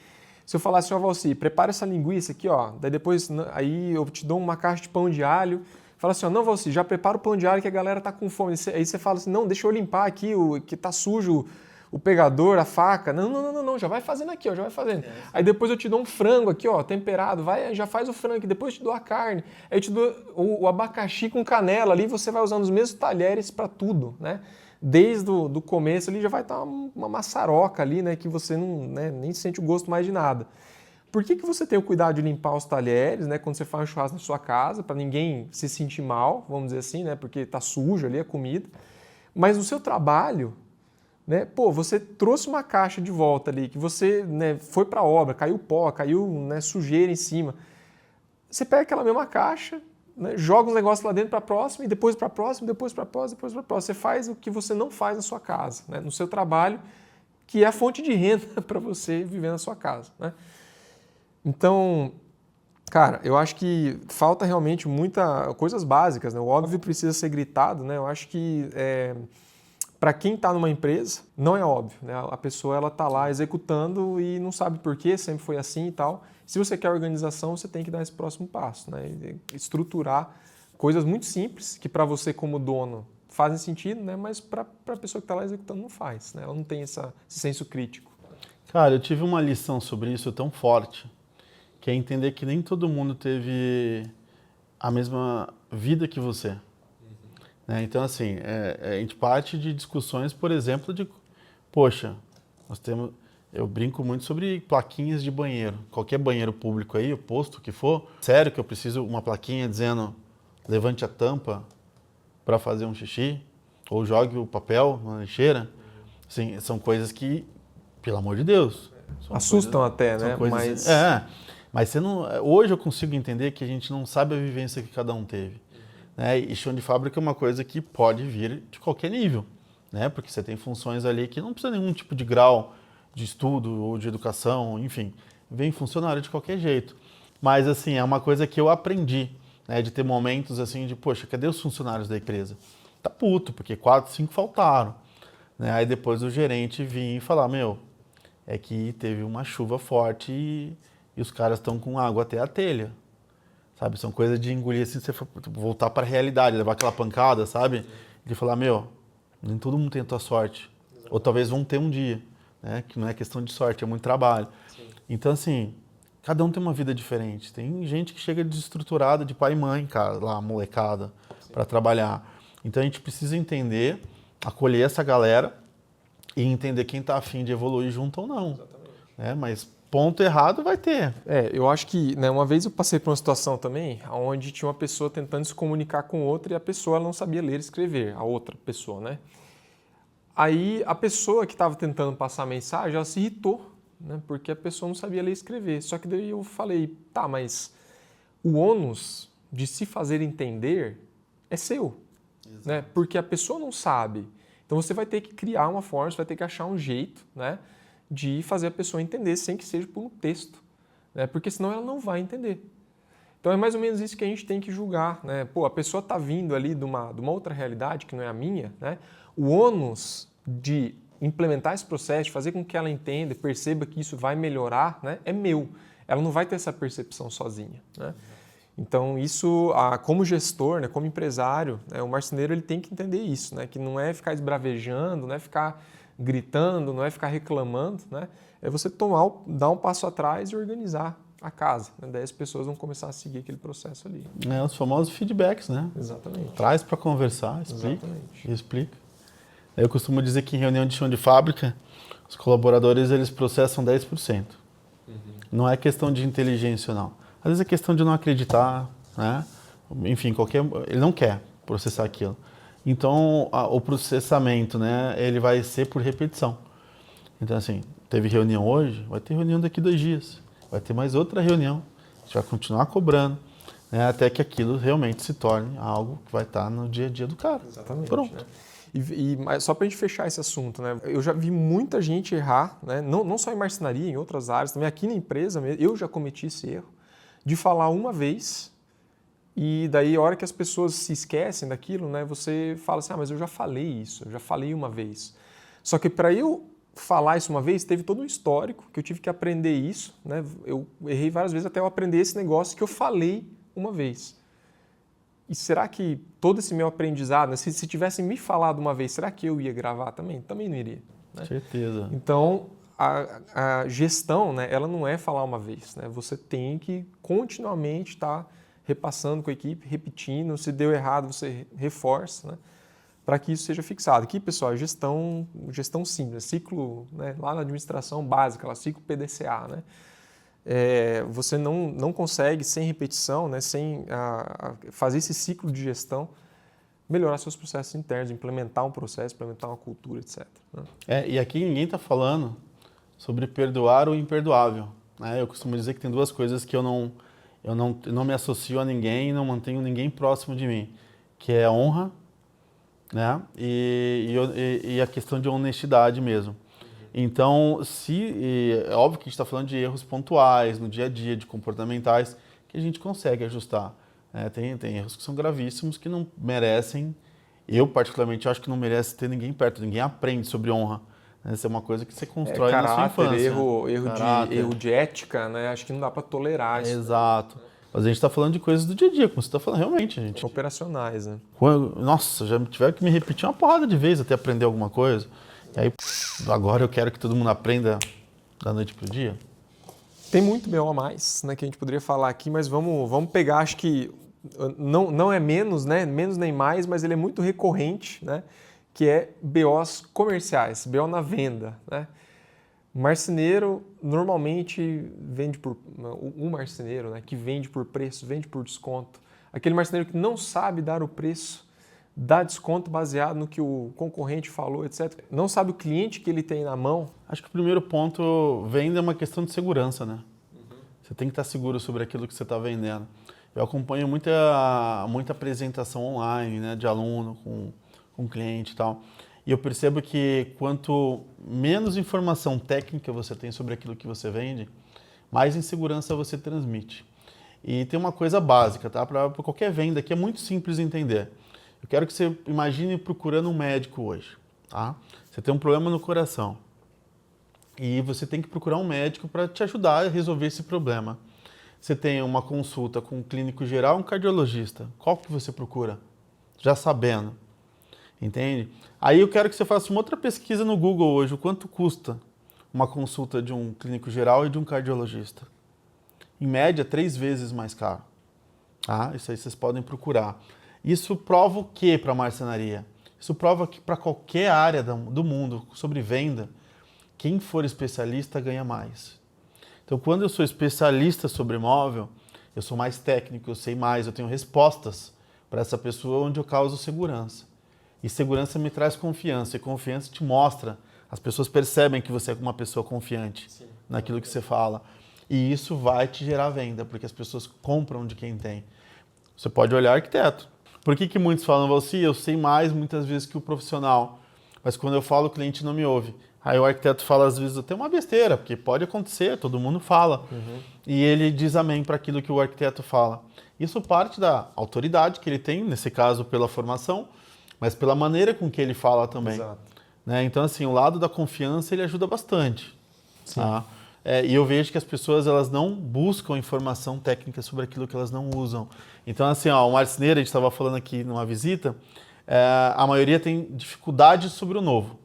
Se eu falar assim, Valci, prepara essa linguiça aqui, daí depois aí eu te dou uma caixa de pão de alho. Fala assim, não, Valci, já prepara o pão de alho que a galera tá com fome. Aí você fala assim, não, deixa eu limpar aqui, que tá sujo o pegador, a faca. Não, já vai fazendo aqui, já vai fazendo. Aí depois eu te dou um frango aqui, temperado, já faz o frango aqui, depois eu te dou a carne. Aí eu te dou o abacaxi com canela ali, você vai usando os mesmos talheres para tudo, né? Desde o começo ali já vai estar uma maçaroca ali, né? Que você não, né, nem sente o gosto mais de nada. Por que você tem o cuidado de limpar os talheres, né, quando você faz um churrasco na sua casa, para ninguém se sentir mal, vamos dizer assim, né, porque está sujo ali a comida. Mas no seu trabalho, né, você trouxe uma caixa de volta ali, que você, né, foi para a obra, caiu pó, caiu, né, sujeira em cima. Você pega aquela mesma caixa, né, joga os negócios lá dentro para a próxima, e depois para a próxima, depois para a próxima, depois para a próxima. Você faz o que você não faz na sua casa, né, no seu trabalho, que é a fonte de renda para você viver na sua casa, né? Então, cara, eu acho que falta realmente coisas básicas, né? O óbvio precisa ser gritado, né? Eu acho que para quem está numa empresa, não é óbvio, né? A pessoa ela está lá executando e não sabe por quê, sempre foi assim e tal. Se você quer organização, você tem que dar esse próximo passo, né? Estruturar coisas muito simples que para você como dono fazem sentido, né? Mas para a pessoa que está lá executando não faz, né? Ela não tem esse senso crítico. Cara, eu tive uma lição sobre isso tão forte, que é entender que nem todo mundo teve a mesma vida que você. Né? Então, assim, a gente parte de discussões, por exemplo, poxa, eu brinco muito sobre plaquinhas de banheiro. Qualquer banheiro público aí, o posto que for, sério que eu preciso uma plaquinha dizendo levante a tampa para fazer um xixi, ou jogue o papel na lixeira. Assim, são coisas que, pelo amor de Deus... Assustam até, né? Mas... Mas você não, hoje eu consigo entender que a gente não sabe a vivência que cada um teve. Né? E chão de fábrica é uma coisa que pode vir de qualquer nível. Né? Porque você tem funções ali que não precisa nenhum tipo de grau de estudo ou de educação, enfim. Vem funcionário de qualquer jeito. Mas assim, é uma coisa que eu aprendi. Né? De ter momentos assim de, poxa, cadê os funcionários da empresa? Tá puto, porque 4, 5 faltaram. Né? Aí depois o gerente vinha e falar, meu, é que teve uma chuva forte e os caras estão com água até a telha, sabe? São coisas de engolir assim, você voltar para a realidade, levar aquela pancada, sabe? De falar, meu, nem todo mundo tem a tua sorte. Exatamente. Ou talvez vão ter um dia, né? Que não é questão de sorte, é muito trabalho. Sim. Então, assim, cada um tem uma vida diferente. Tem gente que chega desestruturada de pai e mãe, cara, lá, molecada, para trabalhar. Então, a gente precisa entender, acolher essa galera e entender quem está afim de evoluir junto ou não. Exatamente. Né? Mas ponto errado vai ter. Eu acho que, né, uma vez eu passei por uma situação também onde tinha uma pessoa tentando se comunicar com outra e a pessoa ela não sabia ler e escrever, a outra pessoa, né? Aí a pessoa que estava tentando passar a mensagem, ela se irritou, né, porque a pessoa não sabia ler e escrever. Só que daí eu falei, tá, mas o ônus de se fazer entender é seu, né? Porque a pessoa não sabe. Então você vai ter que criar uma forma, você vai ter que achar um jeito, né, de fazer a pessoa entender sem que seja por um texto, né, porque senão ela não vai entender. Então é mais ou menos isso que a gente tem que julgar, né? Pô, a pessoa está vindo ali de uma outra realidade que não é a minha, né? O ônus de implementar esse processo, de fazer com que ela entenda, perceba que isso vai melhorar, né, é meu. Ela não vai ter essa percepção sozinha, né? Então isso, como gestor, né, como empresário, né, o marceneiro ele tem que entender isso, né, que não é ficar esbravejando, não é ficar gritando, não é ficar reclamando, né, é você dar um passo atrás e organizar a casa. Né, daí as pessoas vão começar a seguir aquele processo ali. Os famosos feedbacks, né? Exatamente. Traz para conversar, explica. Eu costumo dizer que em reunião de chão de fábrica, os colaboradores eles processam 10%. Não é questão de inteligência, não. Às vezes é questão de não acreditar, né? Enfim, ele não quer processar aquilo. Então, o processamento, né, ele vai ser por repetição. Então, assim, teve reunião hoje, vai ter reunião daqui 2 dias. Vai ter mais outra reunião. A gente vai continuar cobrando, né, até que aquilo realmente se torne algo que vai estar no dia a dia do cara. Exatamente. Pronto. Né? Mas só para a gente fechar esse assunto, né? Eu já vi muita gente errar, né? Não só em marcenaria, em outras áreas, também aqui na empresa mesmo, eu já cometi esse erro, de falar uma vez e daí a hora que as pessoas se esquecem daquilo, né, você fala assim, mas eu já falei isso, eu já falei uma vez. Só que para eu falar isso uma vez, teve todo um histórico que eu tive que aprender isso, né? Eu errei várias vezes até eu aprender esse negócio que eu falei uma vez. E será que todo esse meu aprendizado, né, se tivessem me falado uma vez, será que eu ia gravar também? Também não iria. Né? Certeza. Então, a gestão, né, ela não é falar uma vez. Né? Você tem que continuamente estar repassando com a equipe, repetindo. Se deu errado, você reforça, né, para que isso seja fixado. Aqui, pessoal, gestão simples, ciclo, né, lá na administração básica, lá, ciclo PDCA, né? Você não consegue, sem repetição, né, sem fazer esse ciclo de gestão, melhorar seus processos internos, implementar um processo, implementar uma cultura, etc. Né? E aqui ninguém está falando sobre perdoar o imperdoável. Né? Eu costumo dizer que tem 2 coisas que eu eu não me associo a ninguém e não mantenho ninguém próximo de mim, que é honra, né? E a questão de honestidade mesmo. Então, é óbvio que a gente está falando de erros pontuais, no dia a dia, de comportamentais, que a gente consegue ajustar. Tem erros que são gravíssimos, que não merecem, eu particularmente acho que não merece ter ninguém perto, ninguém aprende sobre honra. Essa é uma coisa que você constrói na sua infância. Erro de ética, né? Acho que não dá para tolerar isso. Exato. Mas a gente está falando de coisas do dia a dia, como você está falando, realmente, gente. Operacionais, né? Nossa, já tiveram que me repetir uma porrada de vezes até aprender alguma coisa. E aí, agora eu quero que todo mundo aprenda da noite pro dia. Tem muito BO a mais, né, que a gente poderia falar aqui, mas vamos pegar, acho que não é menos, né? Menos nem mais, mas ele é muito recorrente, né? Que é BOs comerciais, BO na venda, né? Marceneiro normalmente vende por... Um marceneiro, né, que vende por preço, vende por desconto. Aquele marceneiro que não sabe dar o preço, dá desconto baseado no que o concorrente falou, etc. Não sabe o cliente que ele tem na mão. Acho que o primeiro ponto, venda é uma questão de segurança, né? Você tem que estar seguro sobre aquilo que você está vendendo. Eu acompanho muita apresentação online, né, de aluno com cliente e tal. E eu percebo que quanto menos informação técnica você tem sobre aquilo que você vende, mais insegurança você transmite. E tem uma coisa básica, tá? Para qualquer venda que é muito simples de entender. Eu quero que você imagine procurando um médico hoje, tá? Você tem um problema no coração e você tem que procurar um médico para te ajudar a resolver esse problema. Você tem uma consulta com um clínico geral, um cardiologista. Qual que você procura? Já sabendo. Entende? Aí eu quero que você faça uma outra pesquisa no Google hoje, o quanto custa uma consulta de um clínico geral e de um cardiologista. Em média, 3 vezes mais caro. Tá? Isso aí vocês podem procurar. Isso prova o que para a marcenaria? Isso prova que para qualquer área do mundo sobre venda, quem for especialista ganha mais. Então, quando eu sou especialista sobre imóvel, eu sou mais técnico, eu sei mais, eu tenho respostas para essa pessoa onde eu causo segurança. E segurança me traz confiança, e confiança te mostra, as pessoas percebem que você é uma pessoa confiante naquilo que você fala. E isso vai te gerar venda, porque as pessoas compram de quem tem. Você pode olhar arquiteto. Por que muitos falam, Valci, eu sei mais muitas vezes que o profissional, mas quando eu falo o cliente não me ouve. Aí o arquiteto fala às vezes até uma besteira, porque pode acontecer, todo mundo fala. E ele diz amém para aquilo que o arquiteto fala. Isso parte da autoridade que ele tem, nesse caso pela formação, mas pela maneira com que ele fala também. Exato. Né? Então, assim, o lado da confiança, ele ajuda bastante. Tá? E eu vejo que as pessoas, elas não buscam informação técnica sobre aquilo que elas não usam. Então, assim, o marceneiro, a gente estava falando aqui numa visita, a maioria tem dificuldade sobre o novo.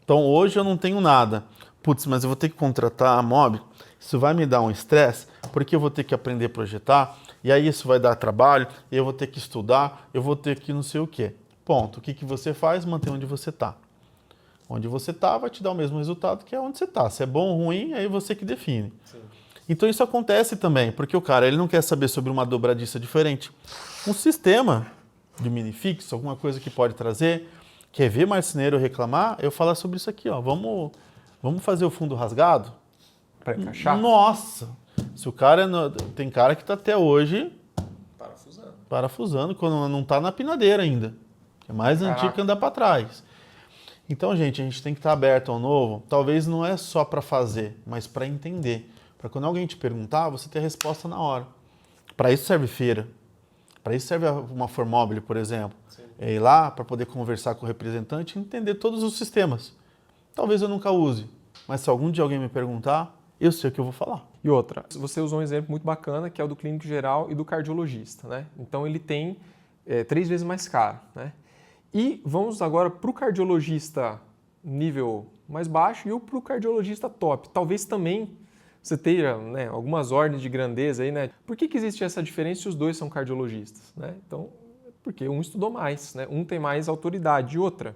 Então, hoje eu não tenho nada. Putz, mas eu vou ter que contratar a Mob, isso vai me dar um estresse, porque eu vou ter que aprender a projetar, e aí isso vai dar trabalho, e eu vou ter que estudar, eu vou ter que não sei o quê. Ponto. O que você faz? Mantém onde você está. Onde você está vai te dar o mesmo resultado que é onde você está. Se é bom ou ruim, aí você que define. Sim. Então isso acontece também, porque o cara ele não quer saber sobre uma dobradiça diferente. Um sistema de minifix, alguma coisa que pode trazer, quer ver marceneiro reclamar, eu falo sobre isso aqui, ó. Vamos fazer o fundo rasgado? Para encaixar? Nossa! Se o cara tem cara que está até hoje parafusando quando não está na pinadeira ainda. É mais antigo que andar para trás. Então, gente, a gente tem que estar aberto ao novo. Talvez não é só para fazer, mas para entender. Para quando alguém te perguntar, você ter a resposta na hora. Para isso serve feira. Para isso serve uma Formobile, por exemplo. É ir lá para poder conversar com o representante e entender todos os sistemas. Talvez eu nunca use, mas se algum dia alguém me perguntar, eu sei o que eu vou falar. E outra, você usou um exemplo muito bacana, que é o do clínico geral e do cardiologista, né? Então ele tem 3 vezes mais caro, né? E vamos agora para o cardiologista nível mais baixo e para o cardiologista top. Talvez também você tenha, né, algumas ordens de grandeza aí, né? Por que existe essa diferença se os dois são cardiologistas, né? Então, porque um estudou mais, né? Um tem mais autoridade. E outra,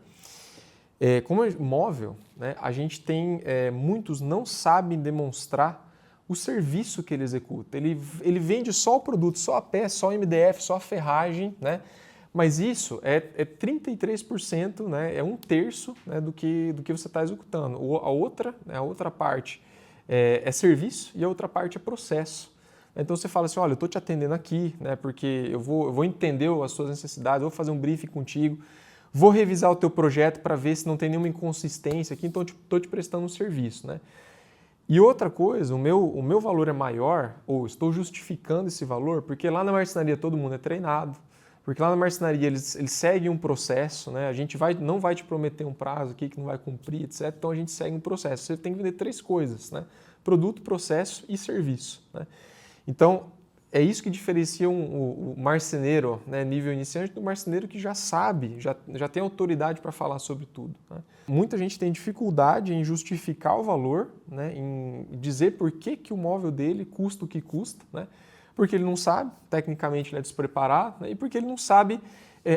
como é móvel, né, a gente tem, muitos não sabem demonstrar o serviço que ele executa. Ele vende só o produto, só a peça, só o MDF, só a ferragem, né? Mas isso é 33%, né? É 1/3, né, do que você está executando. A outra parte é serviço e a outra parte é processo. Então você fala assim, olha, eu estou te atendendo aqui, né, porque eu vou entender as suas necessidades, eu vou fazer um briefing contigo, vou revisar o teu projeto para ver se não tem nenhuma inconsistência aqui, então estou te prestando um serviço, né? E outra coisa, o meu valor é maior, ou estou justificando esse valor, porque lá na marcenaria todo mundo é treinado, porque lá na marcenaria eles seguem um processo, né? A gente não vai te prometer um prazo aqui que não vai cumprir, etc. Então a gente segue um processo. Você tem que vender 3 coisas, né? Produto, processo e serviço, né? Então, é isso que diferencia o marceneiro, né, nível iniciante, do marceneiro que já sabe, já tem autoridade para falar sobre tudo, né? Muita gente tem dificuldade em justificar o valor, né, em dizer por que o móvel dele custa o que custa, né? Porque ele não sabe, tecnicamente ele é despreparado, né, e porque ele não sabe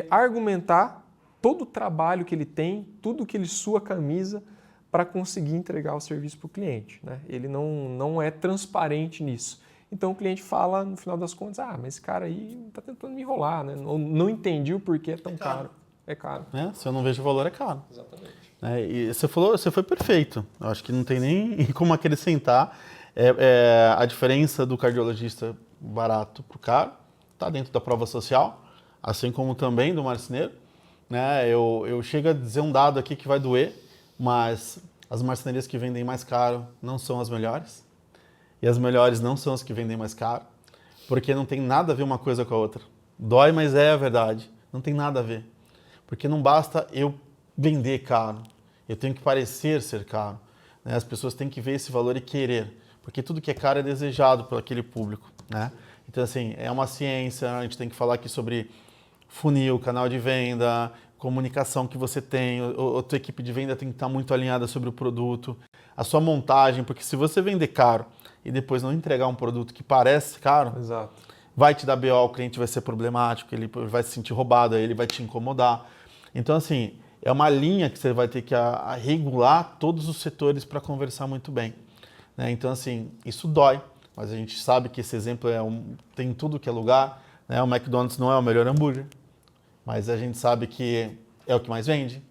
argumentar todo o trabalho que ele tem, tudo que ele sua a camisa para conseguir entregar o serviço para o cliente, né? Ele não é transparente nisso. Então o cliente fala, no final das contas, mas esse cara aí está tentando me enrolar, né? Não entendi o porquê é tão caro. É caro. Se eu não vejo valor, é caro. Exatamente. E você foi perfeito. Eu acho que não tem nem como acrescentar. A diferença do cardiologista barato para o caro está dentro da prova social, assim como também do marceneiro, né? Eu chego a dizer um dado aqui que vai doer, mas as marcenarias que vendem mais caro não são as melhores. E as melhores não são as que vendem mais caro, porque não tem nada a ver uma coisa com a outra. Dói, mas é a verdade. Não tem nada a ver. Porque não basta eu vender caro. Eu tenho que parecer ser caro, né? As pessoas têm que ver esse valor e querer. Porque tudo que é caro é desejado por aquele público, né? Então, assim, é uma ciência. A gente tem que falar aqui sobre funil, canal de venda, comunicação que você tem. A tua equipe de venda tem que estar muito alinhada sobre o produto. A sua montagem, porque se você vender caro e depois não entregar um produto que parece caro, exato, vai te dar BO, o cliente vai ser problemático, ele vai se sentir roubado, aí ele vai te incomodar. Então, assim, é uma linha que você vai ter que regular todos os setores para conversar muito bem, né? Então, assim, isso dói, mas a gente sabe que esse exemplo tem em tudo que é lugar, né? O McDonald's não é o melhor hambúrguer, mas a gente sabe que é o que mais vende,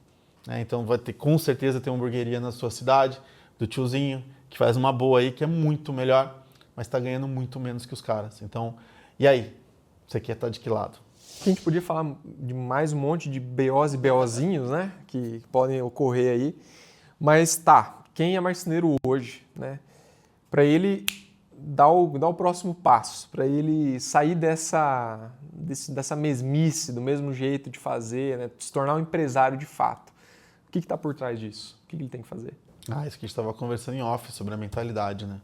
né? Então, vai ter, com certeza, ter uma hamburgueria na sua cidade, do tiozinho, que faz uma boa aí, que é muito melhor, mas está ganhando muito menos que os caras. Então, e aí? Você quer estar de que lado? A gente podia falar de mais um monte de BOs e BOzinhos, né, que podem ocorrer aí, mas tá, quem é marceneiro hoje, né, para ele dar o próximo passo, para ele sair dessa mesmice, do mesmo jeito de fazer, né, se tornar um empresário de fato, o que está por trás disso? O que ele tem que fazer? Isso que a gente estava conversando em off sobre a mentalidade, né?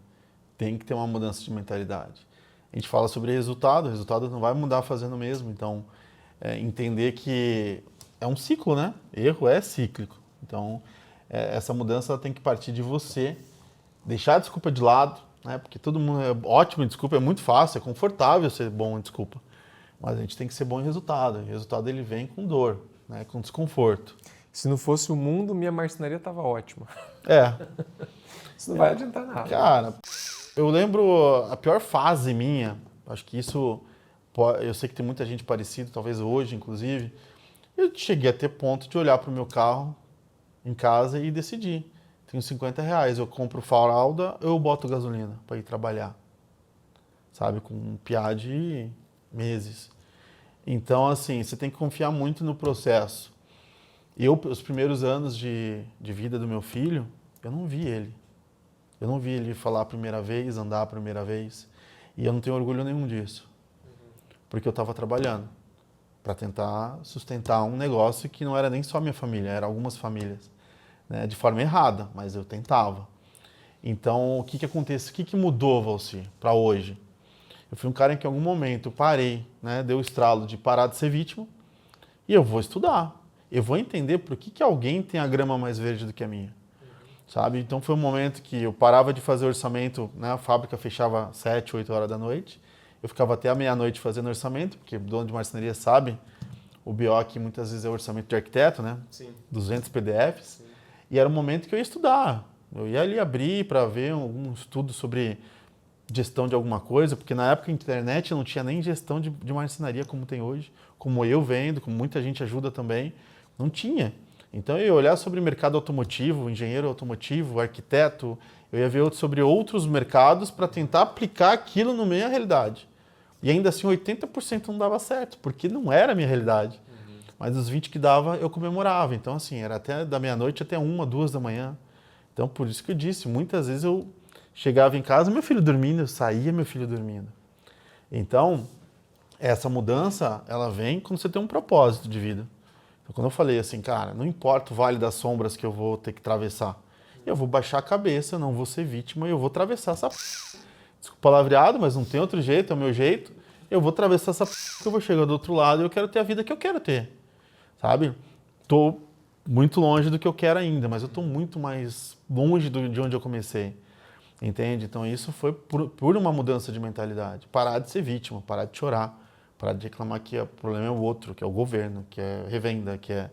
Tem que ter uma mudança de mentalidade. A gente fala sobre resultado, o resultado não vai mudar fazendo o mesmo, então entender que é um ciclo, né? Erro é cíclico. Então, essa mudança tem que partir de você, deixar a desculpa de lado, né? Porque todo mundo é ótimo em desculpa, é muito fácil, é confortável ser bom em desculpa. Mas a gente tem que ser bom em resultado. E o resultado ele vem com dor, né? Com desconforto. Se não fosse o mundo, minha marcenaria estava ótima. Isso não vai adiantar nada. Cara, eu lembro a pior fase minha, acho que isso, eu sei que tem muita gente parecida, talvez hoje, inclusive, eu cheguei a ter ponto de olhar para o meu carro em casa e decidir. Tenho R$50, eu compro fralda ou eu boto gasolina para ir trabalhar, sabe, com um piá de meses. Então, assim, você tem que confiar muito no processo. Os primeiros anos de vida do meu filho, eu não vi ele. Eu não vi ele falar a primeira vez, andar a primeira vez. E eu não tenho orgulho nenhum disso. Porque eu estava trabalhando para tentar sustentar um negócio que não era nem só minha família, era algumas famílias, né? De forma errada, mas eu tentava. Então, o que acontece? O que mudou, Valci, para hoje? Eu fui um cara em que em algum momento eu parei, né? Deu o estralo de parar de ser vítima e eu vou estudar. Eu vou entender por que alguém tem a grama mais verde do que a minha, sabe? Então foi um momento que eu parava de fazer orçamento, né? A fábrica fechava 7, 8 horas da noite, eu ficava até a meia-noite fazendo orçamento, porque o dono de marcenaria sabe, o BO que muitas vezes é orçamento de arquiteto, né? Sim. 200 PDFs, Sim. E era um momento que eu ia estudar, eu ia ali abrir para ver algum estudo sobre gestão de alguma coisa, porque na época a internet não tinha nem gestão de marcenaria como tem hoje, como eu vendo, como muita gente ajuda também, não tinha. Então eu ia olhar sobre o mercado automotivo, engenheiro automotivo, arquiteto, eu ia ver sobre outros mercados para tentar aplicar aquilo na minha realidade. E ainda assim 80% não dava certo, porque não era a minha realidade. Mas os 20 que dava, eu comemorava. Então assim, era até da meia-noite até 1, 2 da manhã. Então por isso que eu disse, muitas vezes eu chegava em casa, meu filho dormindo, eu saía, meu filho dormindo. Então, essa mudança, ela vem quando você tem um propósito de vida. Então, quando eu falei assim, cara, não importa o vale das sombras que eu vou ter que atravessar, eu vou baixar a cabeça, não vou ser vítima e eu vou atravessar essa desculpa o palavreado, mas não tem outro jeito, é o meu jeito. Eu vou atravessar essa que eu vou chegar do outro lado e eu quero ter a vida que eu quero ter, sabe? Tô muito longe do que eu quero ainda, mas eu tô muito mais longe de onde eu comecei, entende? Então isso foi por uma mudança de mentalidade. Parar de ser vítima, parar de chorar, parar de reclamar que o problema é o outro, que é o governo, que é revenda, que é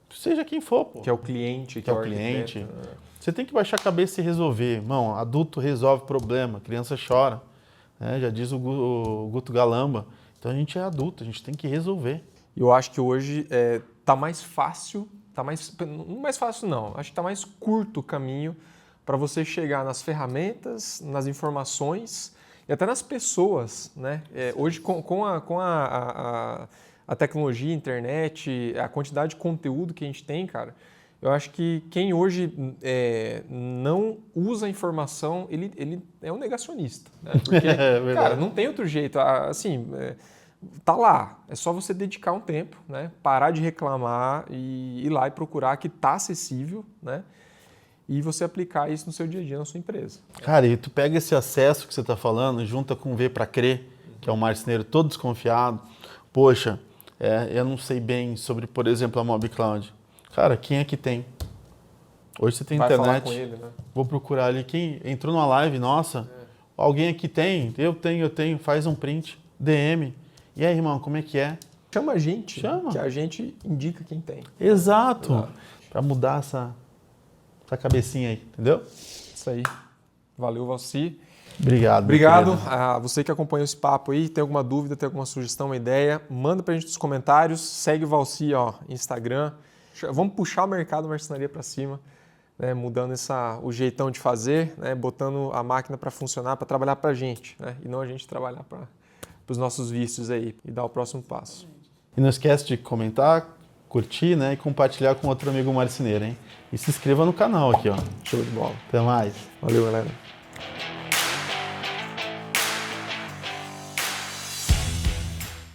seja quem for, pô. Que é o cliente, Que é o cliente. Você tem que baixar a cabeça e resolver. Irmão, adulto resolve problema, criança chora. Né? Já diz o Guto Galamba. Então a gente é adulto, a gente tem que resolver. Eu acho que hoje tá mais fácil, não mais fácil não, acho que tá mais curto o caminho para você chegar nas ferramentas, nas informações e até nas pessoas, né? Hoje com a tecnologia, a internet, a quantidade de conteúdo que a gente tem, cara, eu acho que quem hoje não usa a informação, ele é um negacionista, né? Porque, cara, não tem outro jeito. Assim, tá lá. É só você dedicar um tempo, né? Parar de reclamar e ir lá e procurar que tá acessível, né? E você aplicar isso no seu dia a dia, na sua empresa. Cara, e tu pega esse acesso que você está falando, junta com o V para Crer, que é um marceneiro todo desconfiado. Poxa, eu não sei bem sobre, por exemplo, a MobCloud. Cara, quem é que tem? Hoje você tem Vai internet. falar com ele, né? Vou procurar ali. Quem entrou numa live, nossa, alguém aqui tem? Eu tenho. Faz um print, DM. E aí, irmão, como é que é? Chama a gente, Chama. que a gente indica quem tem. Exato. Para mudar essa cabecinha aí, entendeu? Isso aí. Valeu, Valci. Obrigado. Obrigado a você que acompanhou esse papo aí. Tem alguma dúvida, tem alguma sugestão, uma ideia, manda pra gente nos comentários. Segue o Valci, Instagram. Vamos puxar o mercado marcenaria para cima, né? Mudando o jeitão de fazer, né? Botando a máquina para funcionar, para trabalhar para a gente, né? E não a gente trabalhar para os nossos vícios aí e dar o próximo passo. E não esquece de comentar, curtir, né? E compartilhar com outro amigo marceneiro, hein? E se inscreva no canal aqui, ó. Show de bola. Até mais. Valeu, galera.